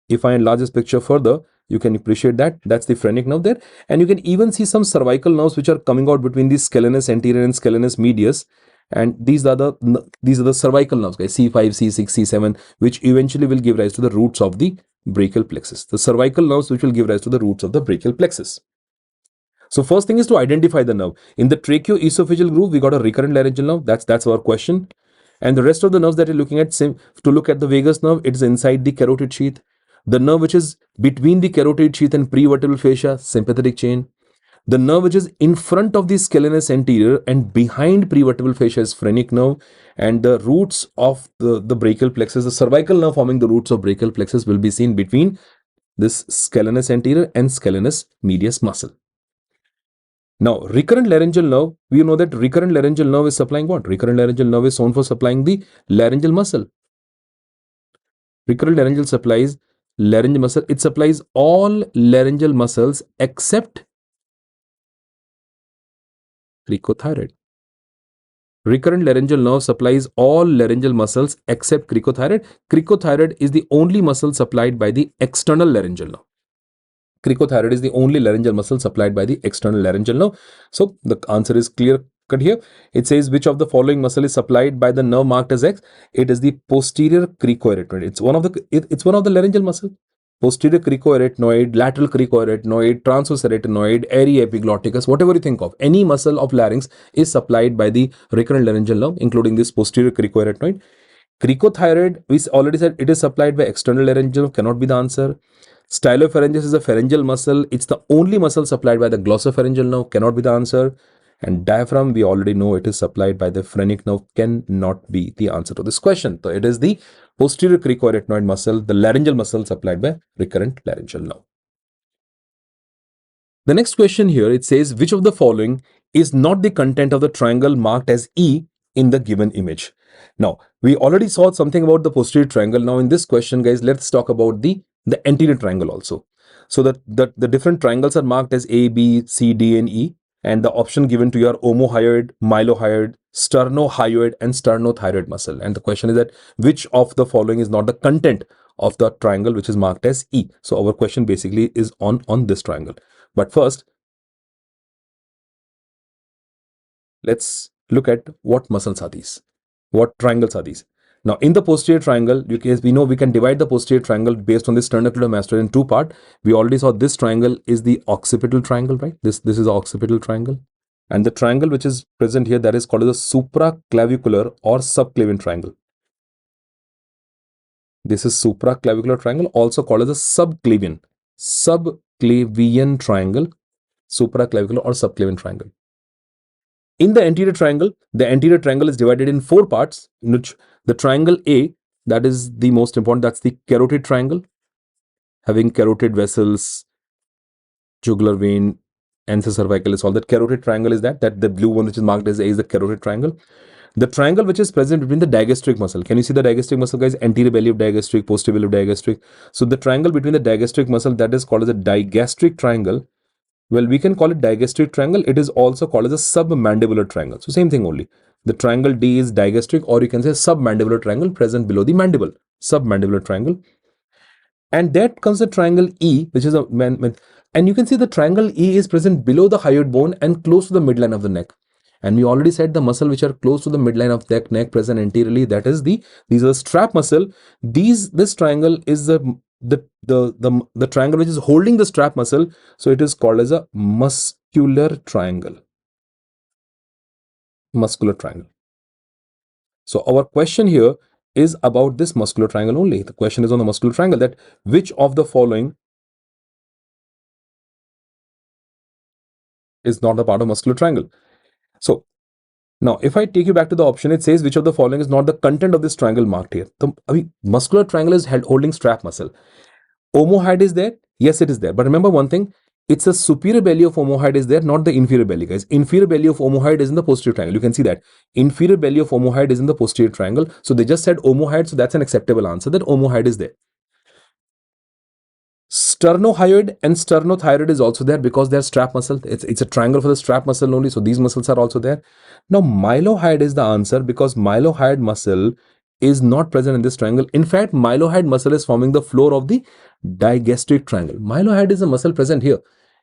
If I enlarge this picture further, you can appreciate that that's the phrenic nerve there, and you can even see some cervical nerves which are coming out between the scalenus anterior and scalenus medius, and these are the cervical nerves, guys, C5, C6, C7, which eventually will give rise to the roots of the brachial plexus. The cervical nerves which will give rise to the roots of the brachial plexus. So first thing is to identify the nerve. In the tracheo-esophageal groove, we got a recurrent laryngeal nerve. That's our question. And the rest of the nerves that you're looking at, to look at the vagus nerve, it is inside the carotid sheath. The nerve which is between the carotid sheath and prevertebral fascia, sympathetic chain. The nerve which is in front of the scalenus anterior and behind prevertebral fascia is phrenic nerve. And the roots of the brachial plexus, the cervical nerve forming the roots of brachial plexus, will be seen between this scalenus anterior and scalenus medius muscle. Now, recurrent laryngeal nerve, we know that recurrent laryngeal nerve is supplying what? Recurrent laryngeal nerve is known for supplying the laryngeal muscle. Recurrent laryngeal supplies laryngeal muscle. It supplies all laryngeal muscles except cricothyroid. Recurrent laryngeal nerve supplies all laryngeal muscles except cricothyroid. Cricothyroid is the only muscle supplied by the external laryngeal nerve. Cricothyroid is the only laryngeal muscle supplied by the external laryngeal nerve. So the answer is clear cut here. It says which of the following muscle is supplied by the nerve marked as X. It is the posterior cricoarytenoid. It's one of the laryngeal muscle. Posterior cricoarytenoid, lateral cricoarytenoid, transverse arytenoid, airy epiglotticus, whatever you think of, any muscle of larynx is supplied by the recurrent laryngeal nerve, including this posterior cricoarytenoid. Cricothyroid, we already said it is supplied by external laryngeal, cannot be the answer. Stylopharyngeus is a pharyngeal muscle. It's the only muscle supplied by the glossopharyngeal nerve, cannot be the answer. And diaphragm, we already know it is supplied by the phrenic nerve, cannot be the answer to this question. So it is the posterior cricoarytenoid muscle, the laryngeal muscle supplied by recurrent laryngeal nerve. The next question here, it says which of the following is not the content of the triangle marked as E in the given image. Now, we already saw something about the posterior triangle. Now in this question, guys, let's talk about the anterior triangle also. So that the different triangles are marked as A, B, C, D, and E. And the option given to you are omohyoid, mylohyoid, sternohyoid, and sternothyroid muscle. And the question is that which of the following is not the content of the triangle which is marked as E. So our question basically is on this triangle. But first, let's look at what muscles are these. What triangles are these? Now, in the posterior triangle, we know we can divide the posterior triangle based on the sternocleidomastoid in two parts. We already saw this triangle is the occipital triangle, right? This is the occipital triangle. And the triangle which is present here, that is called as the supraclavicular or subclavian triangle. This is supraclavicular triangle, also called as a subclavian triangle, supraclavicular or subclavian triangle. In the anterior triangle is divided in four parts, in which the triangle A, that is the most important, that's the carotid triangle, having carotid vessels, jugular vein, ansa cervicalis, all that. Carotid triangle is that the blue one which is marked as A is the carotid triangle. The triangle which is present between the digastric muscle. Can you see the digastric muscle, guys? Anterior belly of digastric, posterior belly of digastric. So the triangle between the digastric muscle, that is called as a digastric triangle. Well, we can call it digastric triangle. It is also called as a submandibular triangle. So same thing only. The triangle D is digastric, or you can say submandibular triangle present below the mandible. Submandibular triangle. And that comes the triangle E, which is and you can see the triangle E is present below the hyoid bone and close to the midline of the neck. And we already said the muscle which are close to the midline of the neck present anteriorly, that is these are the strap muscle. This triangle is the triangle which is holding the strap muscle, so it is called as a muscular triangle. Muscular triangle. So our question here is about this muscular triangle only. The question is on the muscular triangle, that which of the following is not a part of muscular triangle. So now, if I take you back to the option, it says which of the following is not the content of this triangle marked here. The muscular triangle is holding strap muscle. Omohyoid is there? Yes, it is there. But remember one thing, it's the superior belly of omohyoid is there, not the inferior belly, guys. Inferior belly of omohyoid is in the posterior triangle. You can see that. Inferior belly of omohyoid is in the posterior triangle. So they just said omohyoid, so that's an acceptable answer, that omohyoid is there. Sternohyoid and sternothyroid is also there because they're strap muscle. It's a triangle for the strap muscle only, so these muscles are also there. Now, mylohyoid is the answer because mylohyoid muscle is not present in this triangle. In fact, mylohyoid muscle is forming the floor of the digastric triangle. Mylohyoid is a muscle present here.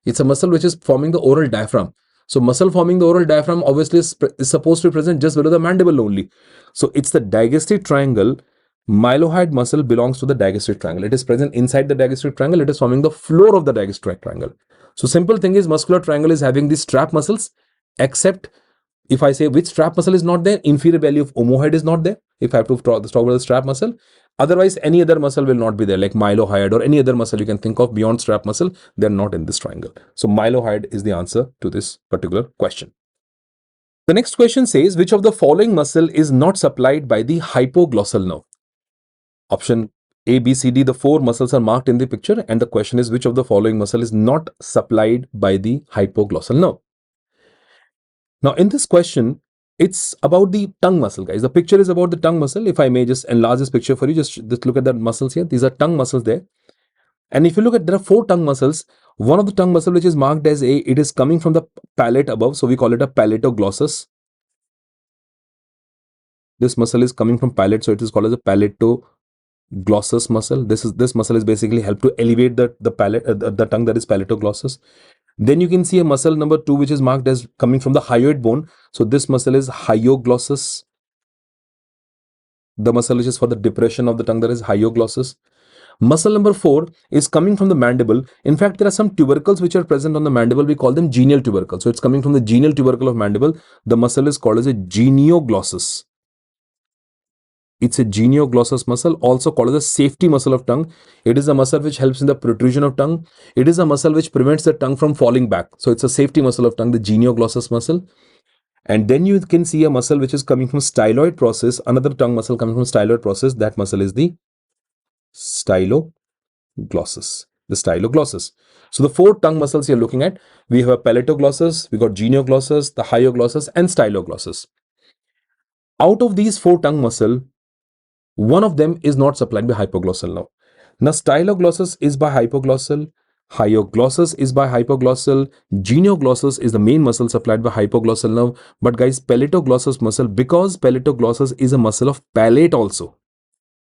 It's a muscle which is forming the oral diaphragm. So muscle forming the oral diaphragm obviously is supposed to be present just below the mandible only. So it's the digastric triangle. Mylohyoid muscle belongs to the digastric triangle. It is present inside the digastric triangle. It is forming the floor of the digastric triangle. So simple thing is, muscular triangle is having these strap muscles, except if I say which strap muscle is not there, inferior belly of omohyoid is not there. If I have to talk about the strap muscle, otherwise any other muscle will not be there, like mylohyoid or any other muscle you can think of beyond strap muscle. They're not in this triangle. So mylohyoid is the answer to this particular question. The next question says, which of the following muscle is not supplied by the hypoglossal nerve? Option A, B, C, D, the 4 muscles are marked in the picture, and the question is, which of the following muscle is not supplied by the hypoglossal nerve? Now, in this question, it's about the tongue muscle, guys. The picture is about the tongue muscle. If I may just enlarge this picture for you, just look at the muscles here. These are tongue muscles there. And if you look at, there are 4 tongue muscles. One of the tongue muscle which is marked as A, it is coming from the palate above. So we call it a palatoglossus. This muscle is coming from palate, so it is called as a palatoglossus muscle. This muscle is basically help to elevate the palate, the tongue, that is palatoglossus. Then you can see a muscle number 2 which is marked as coming from the hyoid bone. So this muscle is hyoglossus. The muscle which is for the depression of the tongue, that is hyoglossus. Muscle number 4 is coming from the mandible. In fact, there are some tubercles which are present on the mandible. We call them genial tubercles. So it's coming from the genial tubercle of mandible. The muscle is called as a genioglossus. It's a genioglossus muscle, also called as a safety muscle of tongue. It is a muscle which helps in the protrusion of tongue. It is a muscle which prevents the tongue from falling back. So it's a safety muscle of tongue, the genioglossus muscle. And then you can see a muscle which is coming from styloid process, another tongue muscle coming from styloid process. That muscle is the styloglossus. The styloglossus. So the 4 tongue muscles you're looking at, we have a palatoglossus, we got genioglossus, the hyoglossus, and styloglossus. Out of these 4 tongue muscle, one of them is not supplied by hypoglossal nerve. Now, styloglossus is by hypoglossal, hyoglossus is by hypoglossal, genioglossus is the main muscle supplied by hypoglossal nerve. But guys, palatoglossus muscle, because palatoglossus is a muscle of palate also.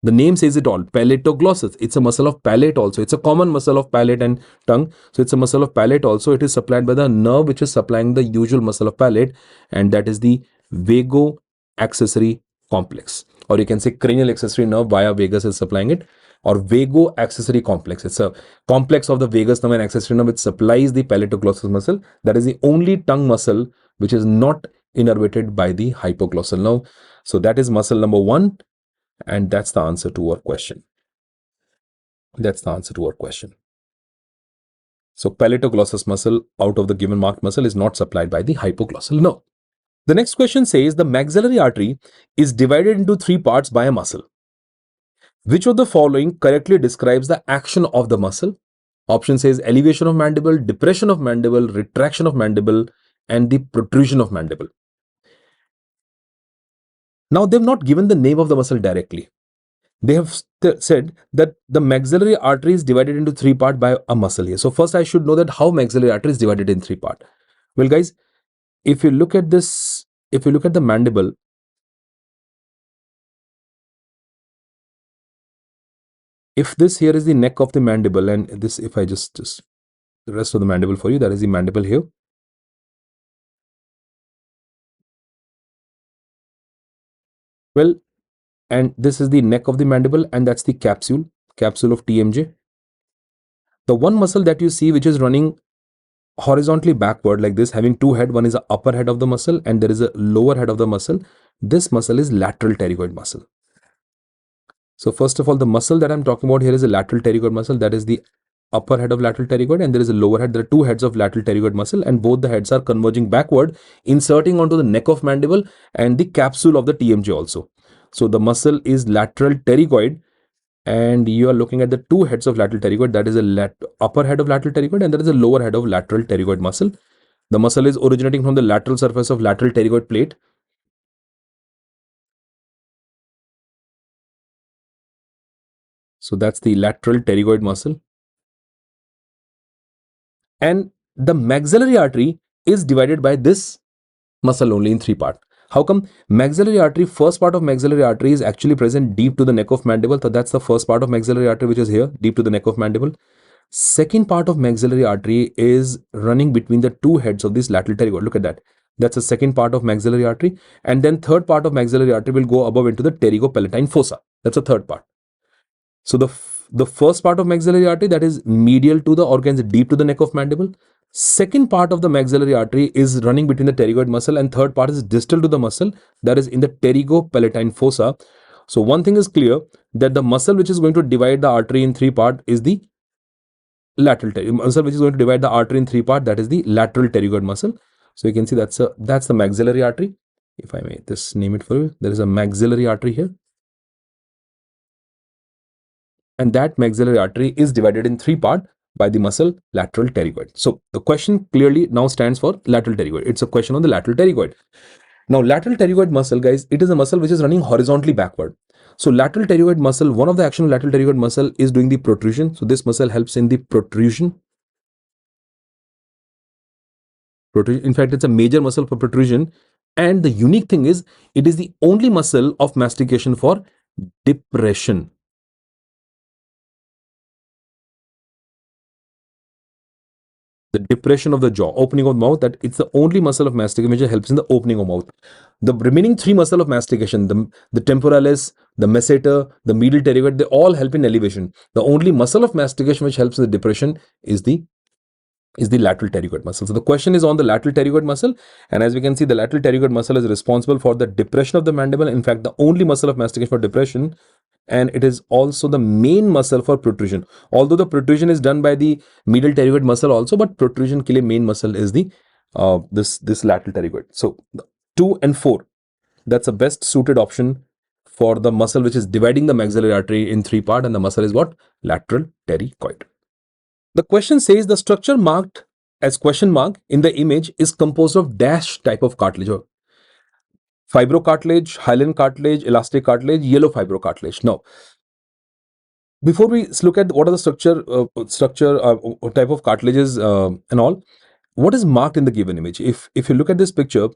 The name says it all, palatoglossus. It's a muscle of palate also. It's a common muscle of palate and tongue. So it's a muscle of palate also. It is supplied by the nerve which is supplying the usual muscle of palate, and that is the vago accessory complex, or you can say cranial accessory nerve via vagus is supplying it, or vago accessory complex. It's a complex of the vagus nerve and accessory nerve which supplies the palatoglossus muscle. That is the only tongue muscle which is not innervated by the hypoglossal nerve. So that is muscle number 1, and that's the answer to our question. That's the answer to our question. So palatoglossus muscle out of the given marked muscle is not supplied by the hypoglossal nerve. The next question says, the maxillary artery is divided into 3 parts by a muscle. Which of the following correctly describes the action of the muscle? Option says elevation of mandible, depression of mandible, retraction of mandible, and the protrusion of mandible. Now, they've not given the name of the muscle directly. They have said that the maxillary artery is divided into 3 parts by a muscle here. So first I should know that how maxillary artery is divided in 3 parts. Well, guys, if you look at this, if you look at the mandible, if this here is the neck of the mandible, and this, if I just the rest of the mandible for you, that is the mandible here. Well, and this is the neck of the mandible, and that's the capsule of TMJ. The one muscle that you see which is running horizontally backward like this, having 2 heads, one is the upper head of the muscle and there is a lower head of the muscle. This muscle is lateral pterygoid muscle. So first of all, the muscle that I'm talking about here is a lateral pterygoid muscle. That is the upper head of lateral pterygoid, and there is a lower head. There are 2 heads of lateral pterygoid muscle, and both the heads are converging backward, inserting onto the neck of mandible and the capsule of the TMJ also. So the muscle is lateral pterygoid, and you are looking at the two heads of lateral pterygoid. That is a upper head of lateral pterygoid, and there is a lower head of lateral pterygoid muscle. The muscle is originating from the lateral surface of lateral pterygoid plate. So that's the lateral pterygoid muscle. And the maxillary artery is divided by this muscle only in three parts. How come? Maxillary artery, first part of maxillary artery is actually present deep to the neck of mandible. So that's the first part of maxillary artery, which is here, deep to the neck of mandible. Second part of maxillary artery is running between the two heads of this lateral pterygoid. Look at that. That's the second part of maxillary artery. And then third part of maxillary artery will go above into the pterygopalatine fossa. That's the third part. So the first part of maxillary artery, that is medial to the organs deep to the neck of mandible. Second part of the maxillary artery is running between the pterygoid muscle, and third part is distal to the muscle, that is in the pterygopalatine fossa. So one thing is clear, that the muscle which is going to divide the artery in three parts is the lateral muscle, which is going to divide the artery in three parts, that is the lateral pterygoid muscle. So you can see that's the maxillary artery. If I may just name it for you, there is a maxillary artery here. And that maxillary artery is divided in three parts by the muscle lateral pterygoid. So the question clearly now stands for lateral pterygoid. It's a question on the lateral pterygoid. Now lateral pterygoid muscle, guys, it is a muscle which is running horizontally backward. So lateral pterygoid muscle, one of the action of lateral pterygoid muscle is doing the protrusion. So this muscle helps in the protrusion. In fact, it's a major muscle for protrusion. And the unique thing is, it is the only muscle of mastication for depression. The depression of the jaw, opening of mouth, that it's the only muscle of mastication which helps in the opening of mouth. The remaining three muscle of mastication, the temporalis, the masseter, the medial pterygoid, they all help in elevation. The only muscle of mastication which helps in the depression is the lateral pterygoid muscle. So the question is on the lateral pterygoid muscle, and as we can see, the lateral pterygoid muscle is responsible for the depression of the mandible. In fact, the only muscle of mastication for depression, and it is also the main muscle for protrusion. Although the protrusion is done by the medial pterygoid muscle also, but protrusion ke liye main muscle is the this lateral pterygoid. So 2 and 4, that's the best suited option for the muscle which is dividing the maxillary artery in three parts, and the muscle is what? Lateral pterygoid. The question says the structure marked as question mark in the image is composed of dash type of cartilage. Fibrocartilage, hyaline cartilage, elastic cartilage, yellow fibrocartilage. Now, before we look at what are the structure type of cartilages and all, what is marked in the given image? If you look at this picture,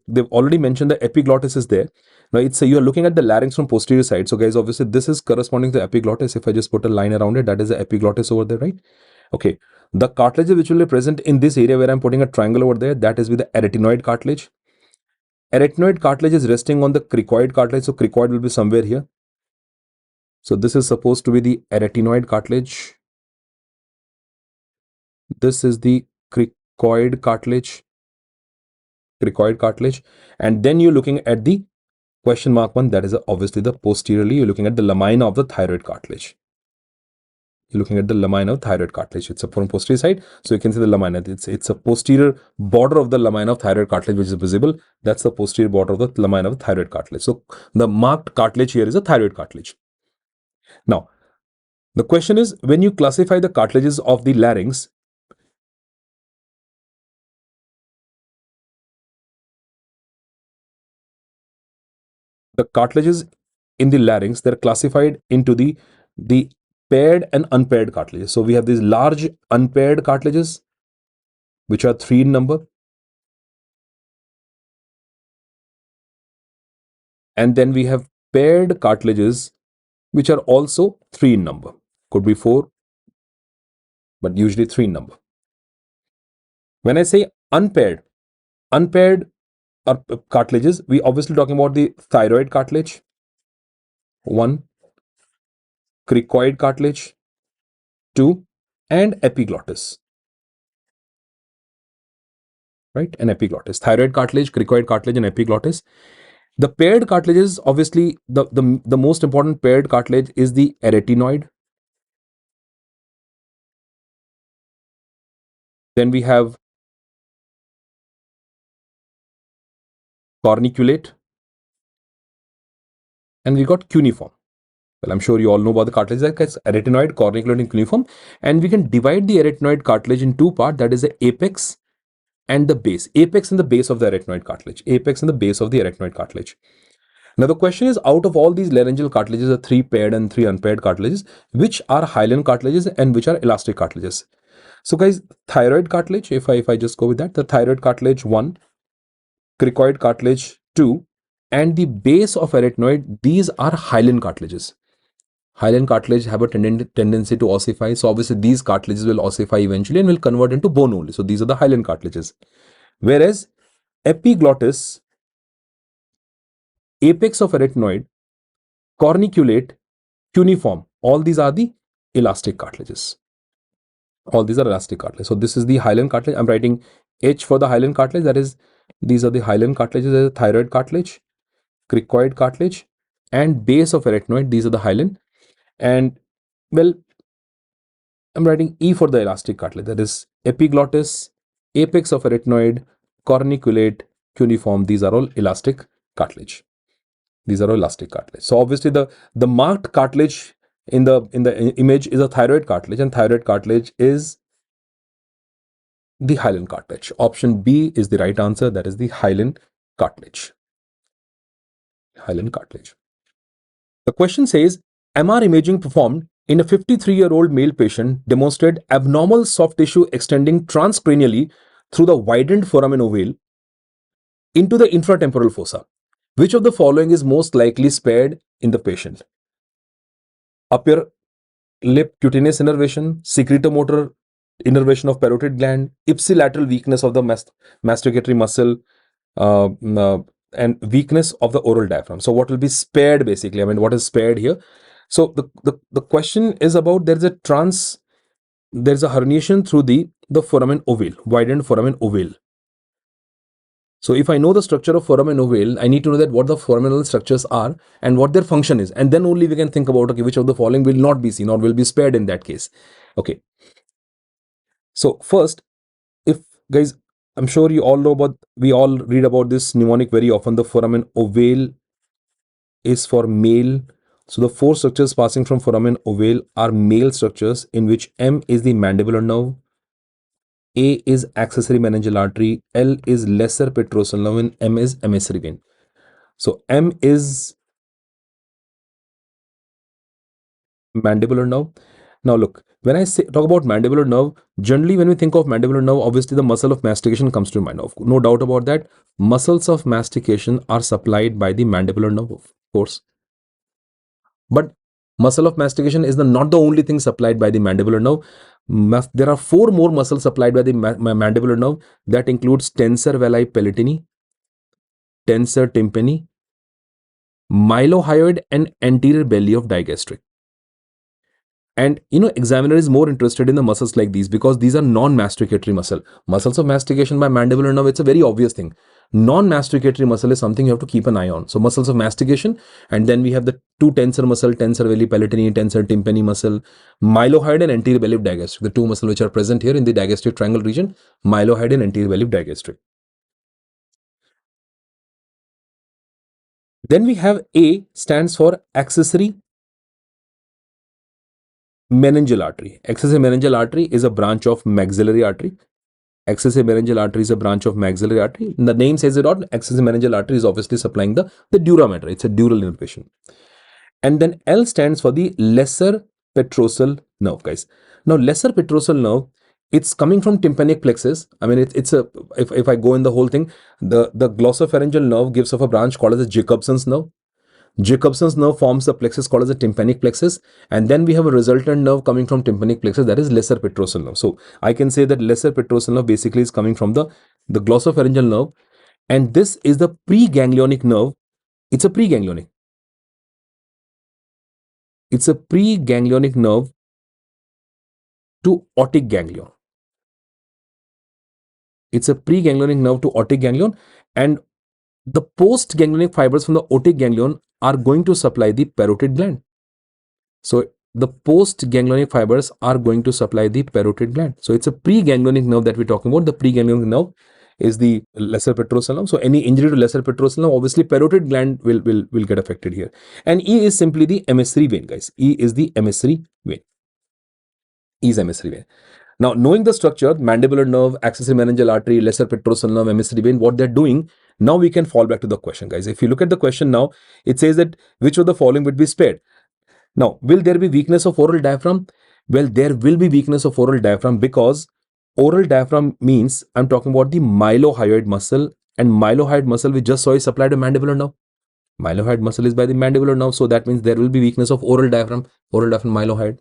they've already mentioned the epiglottis is there. Now it's you're looking at the larynx from posterior side. So guys, obviously this is corresponding to the epiglottis. If I just put a line around it, that is the epiglottis over there, right? Okay. The cartilages which will be present in this area where I'm putting a triangle over there, that is with the arytenoid cartilage. Arytenoid cartilage is resting on the cricoid cartilage. So cricoid will be somewhere here. So this is supposed to be the arytenoid cartilage. This is the cricoid cartilage. And then you're looking at the question mark one, that is obviously the posteriorly, you're looking at the lamina of the thyroid cartilage. You're looking at the lamina of thyroid cartilage. It's from posterior side, so you can see the lamina. It's a posterior border of the lamina of thyroid cartilage which is visible. That's the posterior border of the lamina of the thyroid cartilage. So the marked cartilage here is a thyroid cartilage. Now, the question is, when you classify the cartilages of the larynx, the cartilages in the larynx, they're classified into the paired and unpaired cartilages. So we have these large unpaired cartilages, which are 3 in number. And then we have paired cartilages, which are also 3 in number. Could be 4, but usually 3 in number. When I say unpaired are cartilages, we obviously talking about the thyroid cartilage, 1, cricoid cartilage, 2, and epiglottis. Right? And epiglottis. Thyroid cartilage, cricoid cartilage, and epiglottis. The paired cartilages, obviously, the most important paired cartilage is the arytenoid. Then we have corniculate, and we got cuneiform. Well, I'm sure you all know about the cartilage, like arytenoid, corniculate, and cuneiform. And we can divide the arytenoid cartilage in two parts, that is the apex and the base. Apex and the base of the arytenoid cartilage. Apex and the base of the arytenoid cartilage. Now the question is, out of all these laryngeal cartilages, the 3 paired and 3 unpaired cartilages, which are hyaline cartilages and which are elastic cartilages? So guys, thyroid cartilage, if I just go with that, the thyroid cartilage 1, cricoid cartilage 2, and the base of arytenoid, these are hyaline cartilages. Hyaline cartilage have a tendency to ossify. So obviously these cartilages will ossify eventually and will convert into bone only. So these are the hyaline cartilages. Whereas epiglottis, apex of arytenoid, corniculate, cuneiform, all these are the elastic cartilages. All these are elastic cartilages. So this is the hyaline cartilage. I'm writing H for the hyaline cartilage. That is, these are the hyaline cartilages. There is thyroid cartilage, cricoid cartilage, and base of arytenoid. These are the hyaline. And well, I'm writing E for the elastic cartilage. That is epiglottis, apex of arytenoid, corniculate, cuneiform. These are all elastic cartilage. These are all elastic cartilage. So obviously the marked cartilage in the image is a thyroid cartilage, and thyroid cartilage is the hyaline cartilage. Option B is the right answer. That is the hyaline cartilage. Hyaline cartilage. The question says, MR imaging performed in a 53-year-old male patient demonstrated abnormal soft tissue extending transcranially through the widened foramen ovale into the infratemporal fossa. Which of the following is most likely spared in the patient? Upper lip cutaneous innervation, secretomotor innervation of parotid gland, ipsilateral weakness of the masticatory muscle, and weakness of the oral diaphragm. So what will be spared basically? I mean, what is spared here? So the question is about there's a herniation through the foramen ovale, widened foramen ovale. So if I know the structure of foramen ovale, I need to know that what the foraminal structures are and what their function is, and then only we can think about, okay, which of the following will not be seen or will be spared in that case. Okay. So first, if guys, I'm sure you all know about, we all read about this mnemonic very often. The foramen ovale is for male. So the 4 structures passing from foramen ovale are male structures, in which M is the mandibular nerve, A is accessory meningeal artery, L is lesser petrosal nerve, and M is emissary vein. So M is mandibular nerve. Now look, when I talk about mandibular nerve, generally when we think of mandibular nerve, obviously the muscle of mastication comes to mind. No doubt about that. Muscles of mastication are supplied by the mandibular nerve, of course. But muscle of mastication is not the only thing supplied by the mandibular nerve. There are 4 more muscles supplied by the mandibular nerve. That includes tensor veli palatini, tensor tympani, mylohyoid, and anterior belly of digastric. And examiner is more interested in the muscles like these because these are non-masticatory muscle. Muscles of mastication by mandibular nerve, it's a very obvious thing. Non-masticatory muscle is something you have to keep an eye on. So muscles of mastication, and then we have the 2 tensor muscle, tensor veli palatini, tensor tympani muscle, mylohyoid and anterior belly of digastric. The 2 muscles which are present here in the digastric triangle region, mylohyoid and anterior belly of digastric. Then we have A stands for accessory meningeal artery. Accessory meningeal artery is a branch of maxillary artery. Accessory meningeal artery is a branch of maxillary artery. The name says it all. Accessory meningeal artery is obviously supplying the dura mater. It's a dural innervation. And then L stands for the lesser petrosal nerve, guys. Now, lesser petrosal nerve, it's coming from tympanic plexus. I mean, if I go in the whole thing, the glossopharyngeal nerve gives off a branch called as the Jacobson's nerve. Jacobson's nerve forms the plexus called as the tympanic plexus, and then we have a resultant nerve coming from tympanic plexus, that is lesser petrosal nerve. So I can say that lesser petrosal nerve basically is coming from the glossopharyngeal nerve, and this is the preganglionic nerve. It's a preganglionic. It's a preganglionic nerve to otic ganglion. It's a preganglionic nerve to otic ganglion, and the postganglionic fibers from the otic ganglion are going to supply the parotid gland. So the postganglionic fibers are going to supply the parotid gland. So it's a preganglionic nerve that we're talking about, the preganglionic nerve. is the lesser petrosal nerve. So any injury to lesser petrosal nerve, obviously parotid gland will get affected here. And E is simply the emissary vein, guys. E is the emissary vein. E is emissary vein. Now, knowing the structure, mandibular nerve, accessory laryngeal artery, lesser petrosal nerve, emissary vein, what they're doing, now we can fall back to the question, guys. If you look at the question now, it says that which of the following would be spared? Now, will there be weakness of oral diaphragm? Well, there will be weakness of oral diaphragm because oral diaphragm means I'm talking about the mylohyoid muscle, and mylohyoid muscle we just saw is supplied to mandibular nerve. Mylohyoid muscle is by the mandibular nerve, so that means there will be weakness of oral diaphragm mylohyoid.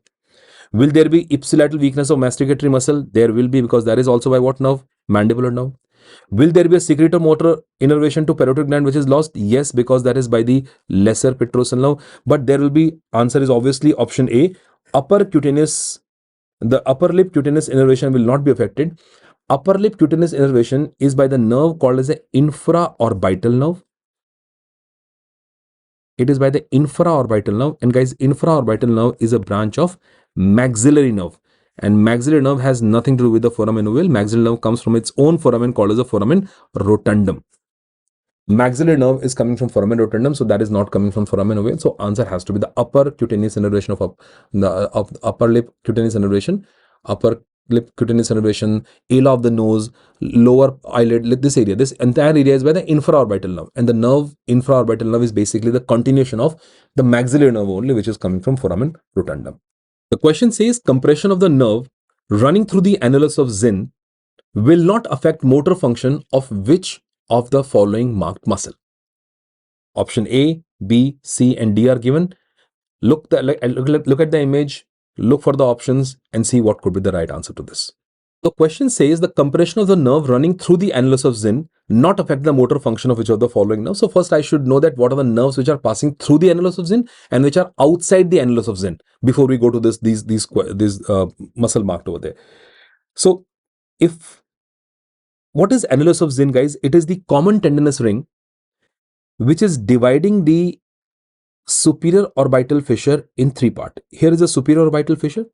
Will there be ipsilateral weakness of masticatory muscle? There will be, because that is also by what nerve? Mandibular nerve. Will there be a secretomotor innervation to parotid gland which is lost? Yes, because that is by the lesser petrosal nerve. But there will be, answer is obviously option A, upper cutaneous, the upper lip cutaneous innervation will not be affected. Upper lip cutaneous innervation is by the nerve called as the infraorbital nerve. It is by the infraorbital nerve, and guys, infraorbital nerve is a branch of maxillary nerve, and maxillary nerve has nothing to do with the foramen ovale. Maxillary nerve comes from its own foramen called as the foramen rotundum. Maxillary nerve is coming from foramen rotundum, so that is not coming from foramen ovale. So answer has to be the upper cutaneous innervation of the upper lip cutaneous innervation, upper lip cutaneous innervation, ala of the nose, lower eyelid, this area. This entire area is by the infraorbital nerve, and the nerve infraorbital nerve is basically the continuation of the maxillary nerve only, which is coming from foramen rotundum. The question says compression of the nerve running through the annulus of Zinn will not affect motor function of which of the following marked muscle? Option A, B, C, and D are given. Look at the image, look for the options, and see what could be the right answer to this. The question says the compression of the nerve running through the annulus of Zinn not affect the motor function of which of the following nerves. So first I should know that what are the nerves which are passing through the annulus of Zinn and which are outside the annulus of Zinn before we go to these muscle marked over there. So what is annulus of Zinn, guys? It is the common tendinous ring which is dividing the superior orbital fissure in three parts. Here is a superior orbital fissure,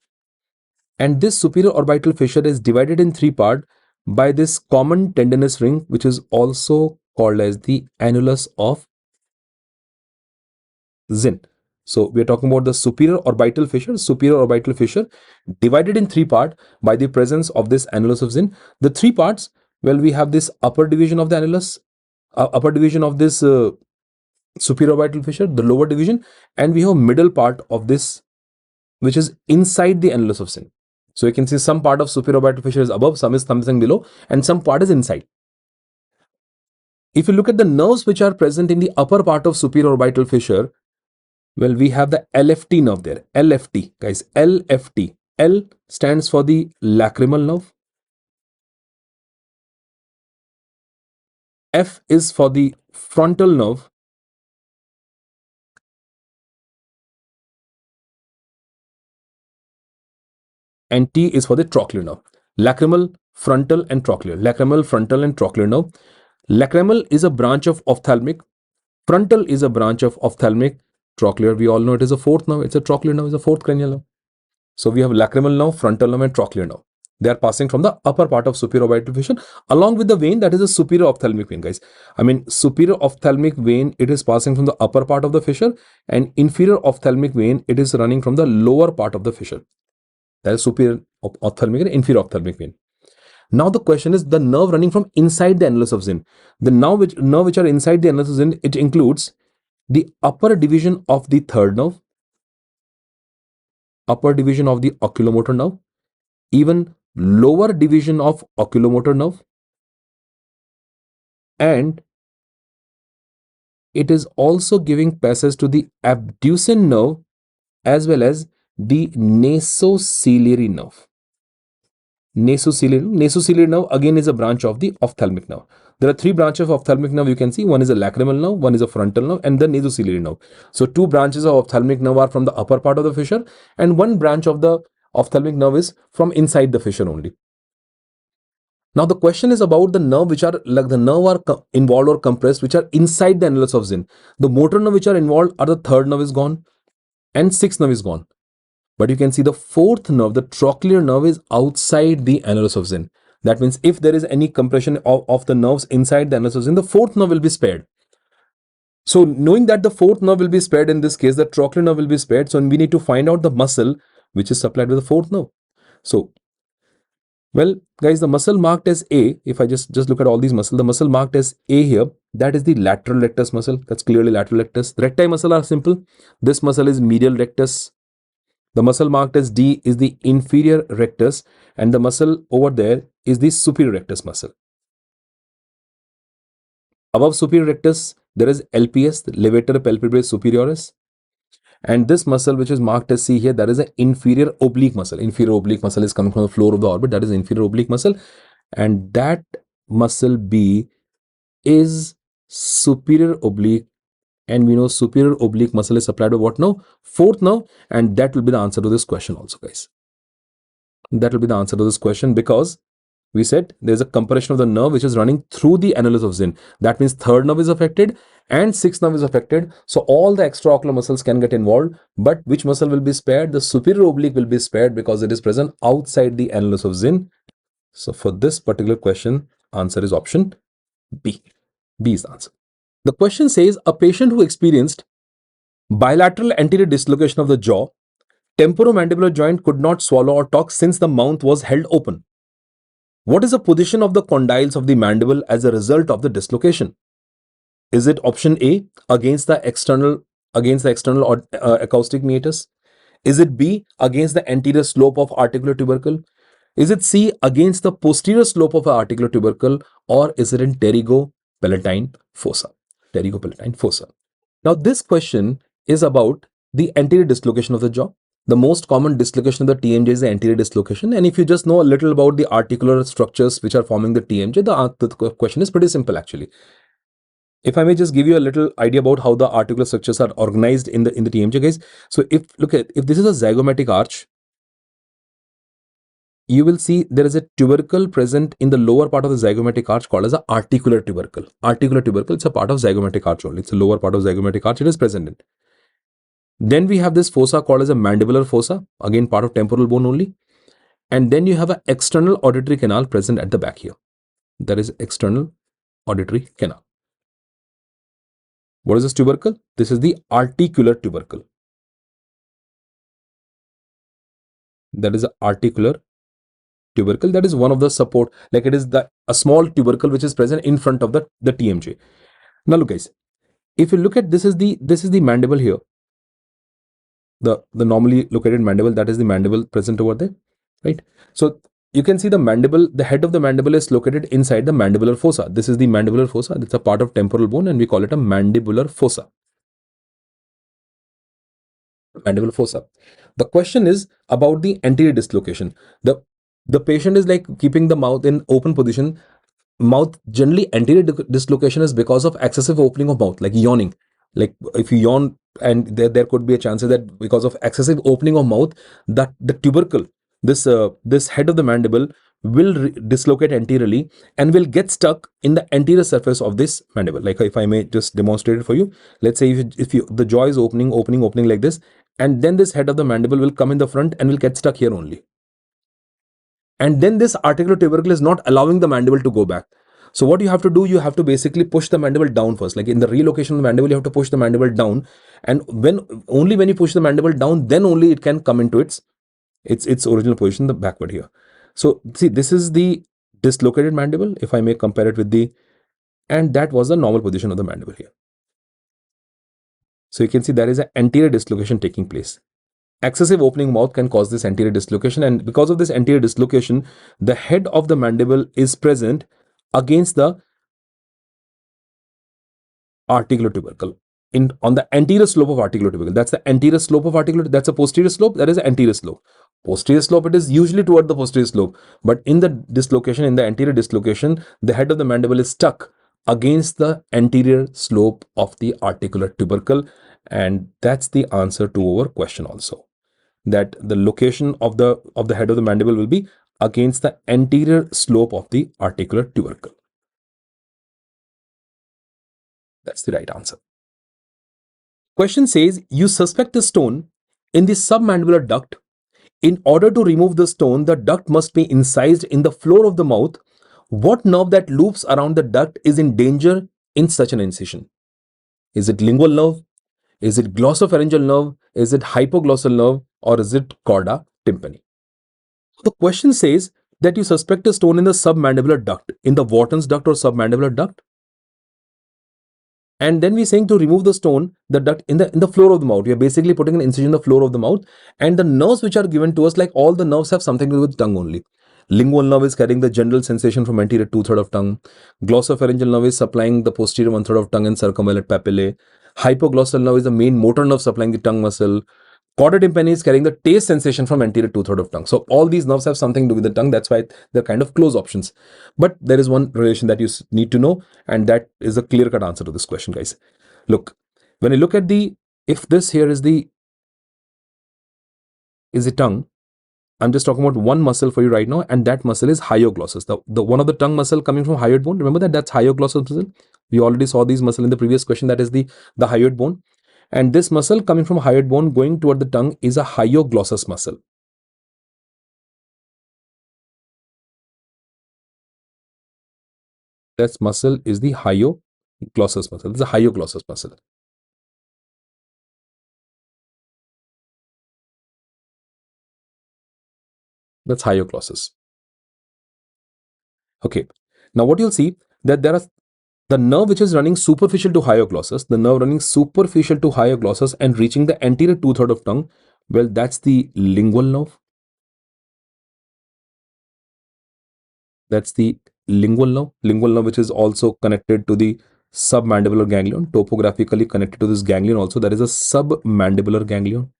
and this superior orbital fissure is divided in three parts by this common tendinous ring, which is also called as the annulus of Zinn. So we are talking about the superior orbital fissure divided in three parts by the presence of this annulus of Zinn. The three parts, well, we have this upper division of the annulus, upper division of this superior orbital fissure, the lower division, and we have middle part of this, which is inside the annulus of Zinn. So you can see some part of superior orbital fissure is above, some is something below, and some part is inside. If you look at the nerves which are present in the upper part of superior orbital fissure, well, we have the LFT nerve there. LFT, guys, LFT. L stands for the lacrimal nerve. F is for the frontal nerve. And T is for the trochlear nerve. Lacrimal, frontal, and trochlear. Lacrimal, frontal, and trochlear nerve. Lacrimal is a branch of ophthalmic. Frontal is a branch of ophthalmic. Trochlear, we all know it is a fourth nerve. It's a trochlear nerve, it's a fourth cranial nerve. So we have lacrimal nerve, frontal nerve, and trochlear nerve. They are passing from the upper part of superior orbital fissure along with the vein that is a superior ophthalmic vein, guys. I mean, superior ophthalmic vein, it is passing from the upper part of the fissure, and inferior ophthalmic vein, it is running from the lower part of the fissure. That is superior ophthalmic and inferior ophthalmic vein. Now the question is the nerve running from inside the annulus of Zinn. The nerve which are inside the annulus of Zinn, it includes the upper division of the third nerve, upper division of the oculomotor nerve, even lower division of oculomotor nerve, and it is also giving passage to the abducent nerve as well as the nasociliary nerve. Nasociliary nerve again is a branch of the ophthalmic nerve. There are three branches of ophthalmic nerve you can see. One is a lacrimal nerve, one is a frontal nerve, and the nasociliary nerve. So two branches of ophthalmic nerve are from the upper part of the fissure, and one branch of the ophthalmic nerve is from inside the fissure only. Now the question is about the nerve which are like the nerve are involved or compressed which are inside the annulus of Zinn. The motor nerve which are involved are the third nerve is gone and sixth nerve is gone. But you can see the fourth nerve, the trochlear nerve, is outside the annulus of Zinn. That means if there is any compression of the nerves inside the annulus of Zinn, the fourth nerve will be spared. So knowing that the fourth nerve will be spared in this case, the trochlear nerve will be spared. So we need to find out the muscle which is supplied with the fourth nerve. So, well, guys, the muscle marked as A, if I just look at all these muscles, the muscle marked as A here, that is the lateral rectus muscle. That's clearly lateral rectus. The recti muscle are simple. This muscle is medial rectus. The muscle marked as D is the inferior rectus, and the muscle over there is the superior rectus muscle. Above superior rectus, there is LPS, the levator palpebrae superioris. And this muscle, which is marked as C here, that is an inferior oblique muscle. Inferior oblique muscle is coming from the floor of the orbit. That is inferior oblique muscle. And that muscle B is superior oblique. And we know superior oblique muscle is supplied by what now? Fourth nerve. And that will be the answer to this question also, guys. That will be the answer to this question, because we said there's a compression of the nerve which is running through the annulus of Zinn. That means third nerve is affected and sixth nerve is affected. So all the extraocular muscles can get involved. But which muscle will be spared? The superior oblique will be spared because it is present outside the annulus of Zinn. So for this particular question, answer is option B. B is the answer. The question says a patient who experienced bilateral anterior dislocation of the jaw, temporomandibular joint could not swallow or talk since the mouth was held open. What is the position of the condyles of the mandible as a result of the dislocation? Is it option A, against the external acoustic meatus? Is it B, against the anterior slope of articular tubercle? Is it C, against the posterior slope of the articular tubercle? Or is it in pterygopalatine fossa? Pterygopalatine fossa. Now this question is about the anterior dislocation of the jaw. The most common dislocation of the TMJ is the anterior dislocation. And if you just know a little about the articular structures which are forming the TMJ, the question is pretty simple actually. If I may just give you a little idea about how the articular structures are organized in the TMJ, guys. So if this is a zygomatic arch, you will see there is a tubercle present in the lower part of the zygomatic arch called as the articular tubercle. Articular tubercle, it's a part of zygomatic arch only. It's a lower part of zygomatic arch. It is present in. Then we have this fossa called as a mandibular fossa, again part of temporal bone only. And then you have an external auditory canal present at the back here. That is external auditory canal. What is this tubercle? This is the articular tubercle. That is the articular tubercle. That is one of the support, like it is a small tubercle which is present in front of the TMJ. Now look guys, if you look at this is the mandible here. The normally located mandible, that is the mandible present over there, right? So you can see the mandible, the head of the mandible is located inside the mandibular fossa. This is the mandibular fossa. It's a part of temporal bone and we call it a mandibular fossa. Mandibular fossa. The question is about the anterior dislocation. The patient is like keeping the mouth in open position. Mouth generally anterior dislocation is because of excessive opening of mouth, like yawning. Like if you yawn, and there could be a chance that because of excessive opening of mouth, that the tubercle, this head of the mandible will dislocate anteriorly and will get stuck in the anterior surface of this mandible. Like if I may just demonstrate it for you. Let's say if the jaw is opening like this, and then this head of the mandible will come in the front and will get stuck here only. And then this articular tubercle is not allowing the mandible to go back. So what you have to do, you have to basically push the mandible down first. Like in the relocation of the mandible, you have to push the mandible down. And only when you push the mandible down, then only it can come into its original position, the backward here. So see, this is the dislocated mandible, if I may compare it with and that was the normal position of the mandible here. So you can see there is an anterior dislocation taking place. Excessive opening mouth can cause this anterior dislocation, and because of this anterior dislocation, the head of the mandible is present against the articular tubercle on the anterior slope of articular tubercle. That's the anterior slope of articular. That's a posterior slope. That is the anterior slope. Posterior slope, it is usually toward the posterior slope, but in the dislocation, in the anterior dislocation, the head of the mandible is stuck against the anterior slope of the articular tubercle, and that's the answer to our question also. That the location of the head of the mandible will be against the anterior slope of the articular tubercle. That's the right answer. Question says you suspect a stone in the submandibular duct In order to remove the stone, the duct must be incised in the floor of the mouth. What nerve that loops around the duct is in danger in such an incision? Is it lingual nerve? Is it glossopharyngeal nerve? Is it hypoglossal nerve? Or is it chorda tympani? The question says that you suspect a stone in the submandibular duct, in the Wharton's duct or submandibular duct. And then we're saying to remove the stone, the duct in the floor of the mouth. We are basically putting an incision in the floor of the mouth. And the nerves which are given to us, like all the nerves, have something to do with tongue only. Lingual nerve is carrying the general sensation from anterior 2/3 of tongue. Glossopharyngeal nerve is supplying the posterior 1/3 of tongue and circumvallate papillae. Hypoglossal nerve is the main motor nerve supplying the tongue muscle. Chorda tympani is carrying the taste sensation from anterior 2/3 of tongue. So all these nerves have something to do with the tongue. That's why they're kind of close options. But there is one relation that you need to know, and that is a clear-cut answer to this question, guys. Look, when you look at if this here is the tongue, I'm just talking about one muscle for you right now, and that muscle is hyoglossus. The one of the tongue muscle coming from hyoid bone. Remember that's hyoglossus muscle. We already saw these muscle in the previous question. That is the hyoid bone. And this muscle coming from hyoid bone going toward the tongue is a hyoglossus muscle. That muscle is the hyoglossus muscle. It's a hyoglossus muscle. That's hyoglossus. Okay. Now what you'll see that there are the nerve which is running superficial to hyoglossus, and reaching the anterior 2/3 of tongue, well, that's the lingual nerve. That's the lingual nerve which is also connected to the submandibular ganglion, topographically connected to this ganglion also. That is a submandibular ganglion.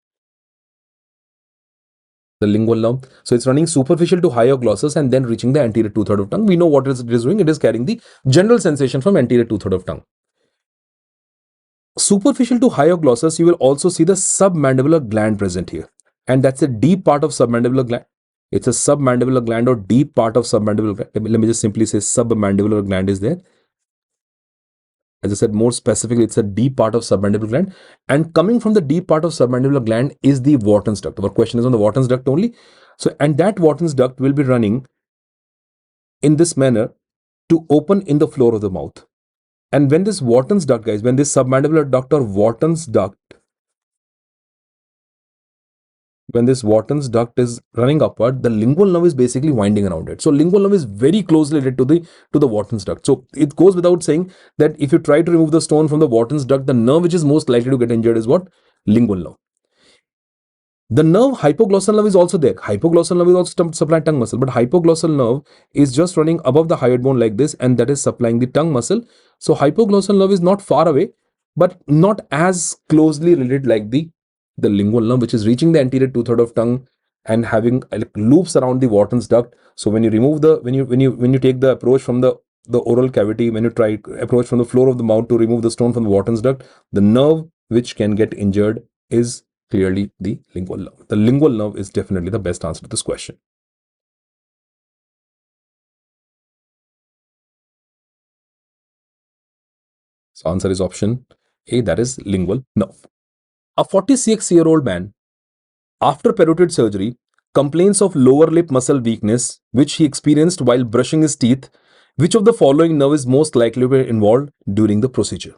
The lingual nerve. So it's running superficial to hyoglossus and then reaching the anterior 2/3 of tongue. We know what it is doing. It is carrying the general sensation from anterior 2/3 of tongue. Superficial to hyoglossus, you will also see the submandibular gland present here. And that's a deep part of submandibular gland. It's a submandibular gland or deep part of submandibular gland. Let me just simply say submandibular gland is there. As I said, more specifically, it's a deep part of submandibular gland. And coming from the deep part of submandibular gland is the Wharton's duct. Our question is on the Wharton's duct only. So, and that Wharton's duct will be running in this manner to open in the floor of the mouth. And when this Wharton's duct, guys, when this submandibular duct or Wharton's duct, when this Wharton's duct is running upward, the lingual nerve is basically winding around it. So lingual nerve is very closely related to the Wharton's duct. So it goes without saying that if you try to remove the stone from the Wharton's duct, the nerve which is most likely to get injured is what? Lingual nerve. The nerve hypoglossal nerve is also there. Hypoglossal nerve is also supplying tongue muscle, but hypoglossal nerve is just running above the hyoid bone like this, and that is supplying the tongue muscle. So hypoglossal nerve is not far away, but not as closely related like the lingual nerve, which is reaching the anterior 2/3 of tongue and having loops around the Wharton's duct. So when you remove when you take the approach from the oral cavity, when you try approach from the floor of the mouth to remove the stone from the Wharton's duct, the nerve which can get injured is clearly the lingual nerve. The lingual nerve is definitely the best answer to this question. So answer is option A, that is lingual nerve. A 46-year-old man, after parotid surgery, complains of lower lip muscle weakness, which he experienced while brushing his teeth. Which of the following nerve is most likely to be involved during the procedure?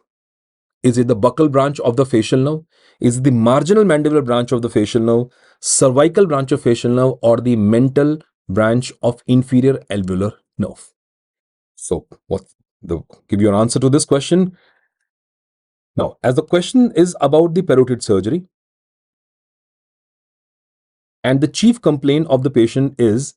Is it the buccal branch of the facial nerve? Is it the marginal mandibular branch of the facial nerve, cervical branch of facial nerve, or the mental branch of inferior alveolar nerve? So, give you an answer to this question. Now, as the question is about the parotid surgery, and the chief complaint of the patient is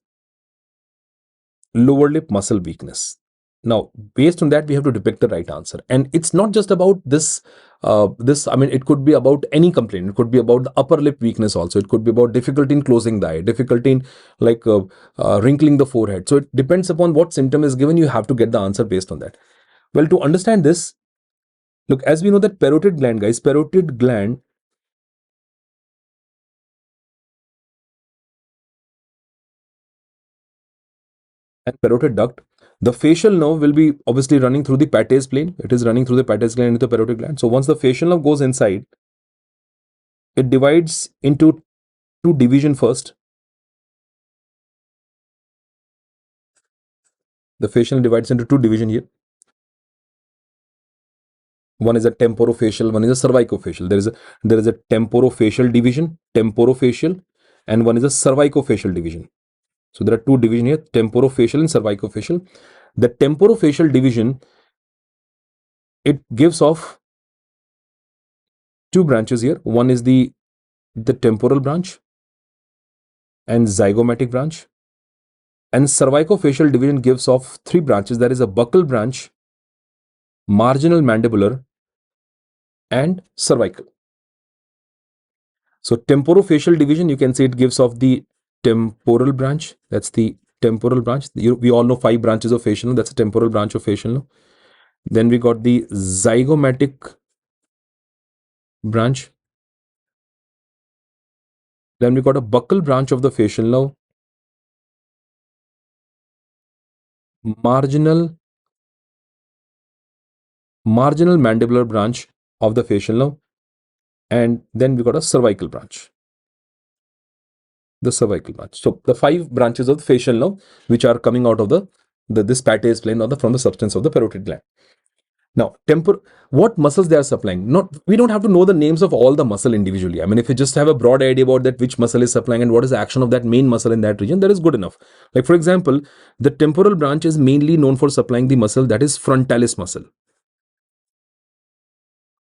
lower lip muscle weakness. Now, based on that, we have to depict the right answer. And it's not just about this. It could be about any complaint. It could be about the upper lip weakness also. It could be about difficulty in closing the eye, difficulty in wrinkling the forehead. So it depends upon what symptom is given. You have to get the answer based on that. Well, to understand this, look, as we know that parotid gland, guys, parotid gland and parotid duct, the facial nerve will be obviously running through the pataes plane. It is running through the pataes gland into the parotid gland. So once the facial nerve goes inside, it divides into two divisions first. The facial divides into two divisions here. One is a temporofacial, one is a cervicofacial. There is a temporofacial division, temporofacial, and one is a cervicofacial division. So there are two divisions here, temporofacial and cervicofacial. The temporofacial division, it gives off two branches here. One is the temporal branch and zygomatic branch. And cervicofacial division gives off three branches. There is a buccal branch, marginal mandibular, and cervical. So temporofacial division, you can see it gives off the temporal branch. That's the temporal branch. We all know 5 branches of facial nerve. That's a temporal branch of facial nerve. Then we got the zygomatic branch. Then we got a buccal branch of the facial nerve. Marginal mandibular branch of the facial nerve. And then we got a cervical branch. The cervical branch. So the 5 branches of the facial nerve which are coming out of this pataes plane or from the substance of the parotid gland. Now, what muscles they are supplying? We don't have to know the names of all the muscle individually. I mean, if you just have a broad idea about that, which muscle is supplying and what is the action of that main muscle in that region, that is good enough. Like for example, the temporal branch is mainly known for supplying the muscle that is frontalis muscle.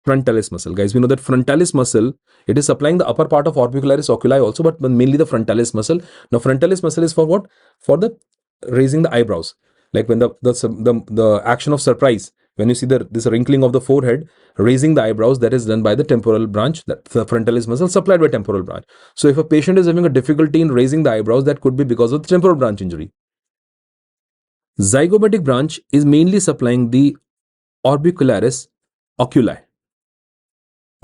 Frontalis muscle, guys, we know that frontalis muscle, it is supplying the upper part of orbicularis oculi also, but mainly the frontalis muscle. Now, frontalis muscle is for what? For the raising the eyebrows. Like when the action of surprise, when you see this wrinkling of the forehead, raising the eyebrows, that is done by the temporal branch, that the frontalis muscle supplied by temporal branch. So if a patient is having a difficulty in raising the eyebrows, that could be because of the temporal branch injury. Zygomatic branch is mainly supplying the orbicularis oculi.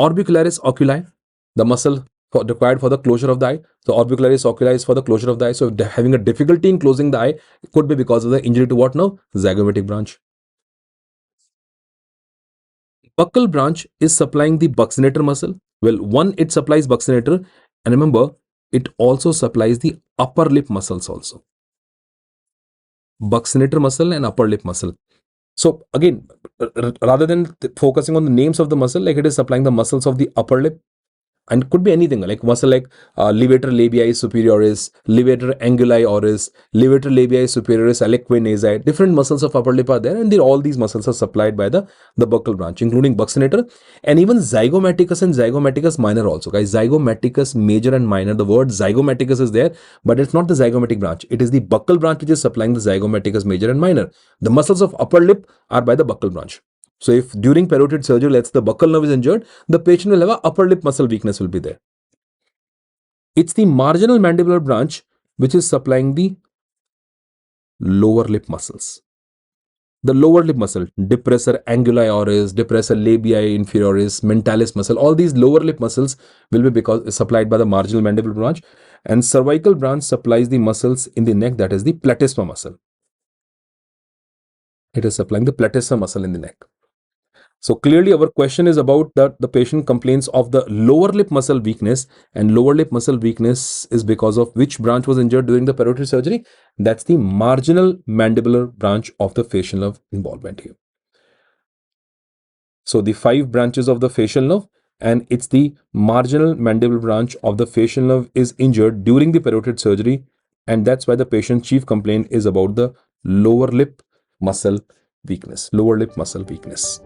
Orbicularis oculi, the muscle required for the closure of the eye. So orbicularis oculi is for the closure of the eye. So having a difficulty in closing the eye could be because of the injury to what now? Zygomatic branch. Buccal branch is supplying the buccinator muscle. Well, one, it supplies buccinator, and remember, it also supplies the upper lip muscles also. Buccinator muscle and upper lip muscle. So again, rather than focusing on the names of the muscle, like it is supplying the muscles of the upper lip, and it could be anything like muscle like levator labii superioris, levator anguli oris, levator labii superioris aliquae nasi. Different muscles of upper lip are there, and all these muscles are supplied by the buccal branch, including buccinator and even zygomaticus and zygomaticus minor also. Guys, zygomaticus major and minor, the word zygomaticus is there, but it's not the zygomatic branch. It is the buccal branch which is supplying the zygomaticus major and minor. The muscles of upper lip are by the buccal branch. So if during parotid surgery, let's say the buccal nerve is injured, the patient will have a upper lip muscle weakness will be there. It's the marginal mandibular branch which is supplying the lower lip muscles. The lower lip muscle, depressor anguli oris, depressor labii inferioris, mentalis muscle, all these lower lip muscles will be supplied by the marginal mandibular branch, and cervical branch supplies the muscles in the neck, that is the platysma muscle. It is supplying the platysma muscle in the neck. So clearly our question is about that the patient complains of the lower lip muscle weakness, and lower lip muscle weakness is because of which branch was injured during the parotid surgery? That's the marginal mandibular branch of the facial nerve involvement here. So the 5 branches of the facial nerve, and it's the marginal mandibular branch of the facial nerve is injured during the parotid surgery, and that's why the patient's chief complaint is about the lower lip muscle weakness. Lower lip muscle weakness.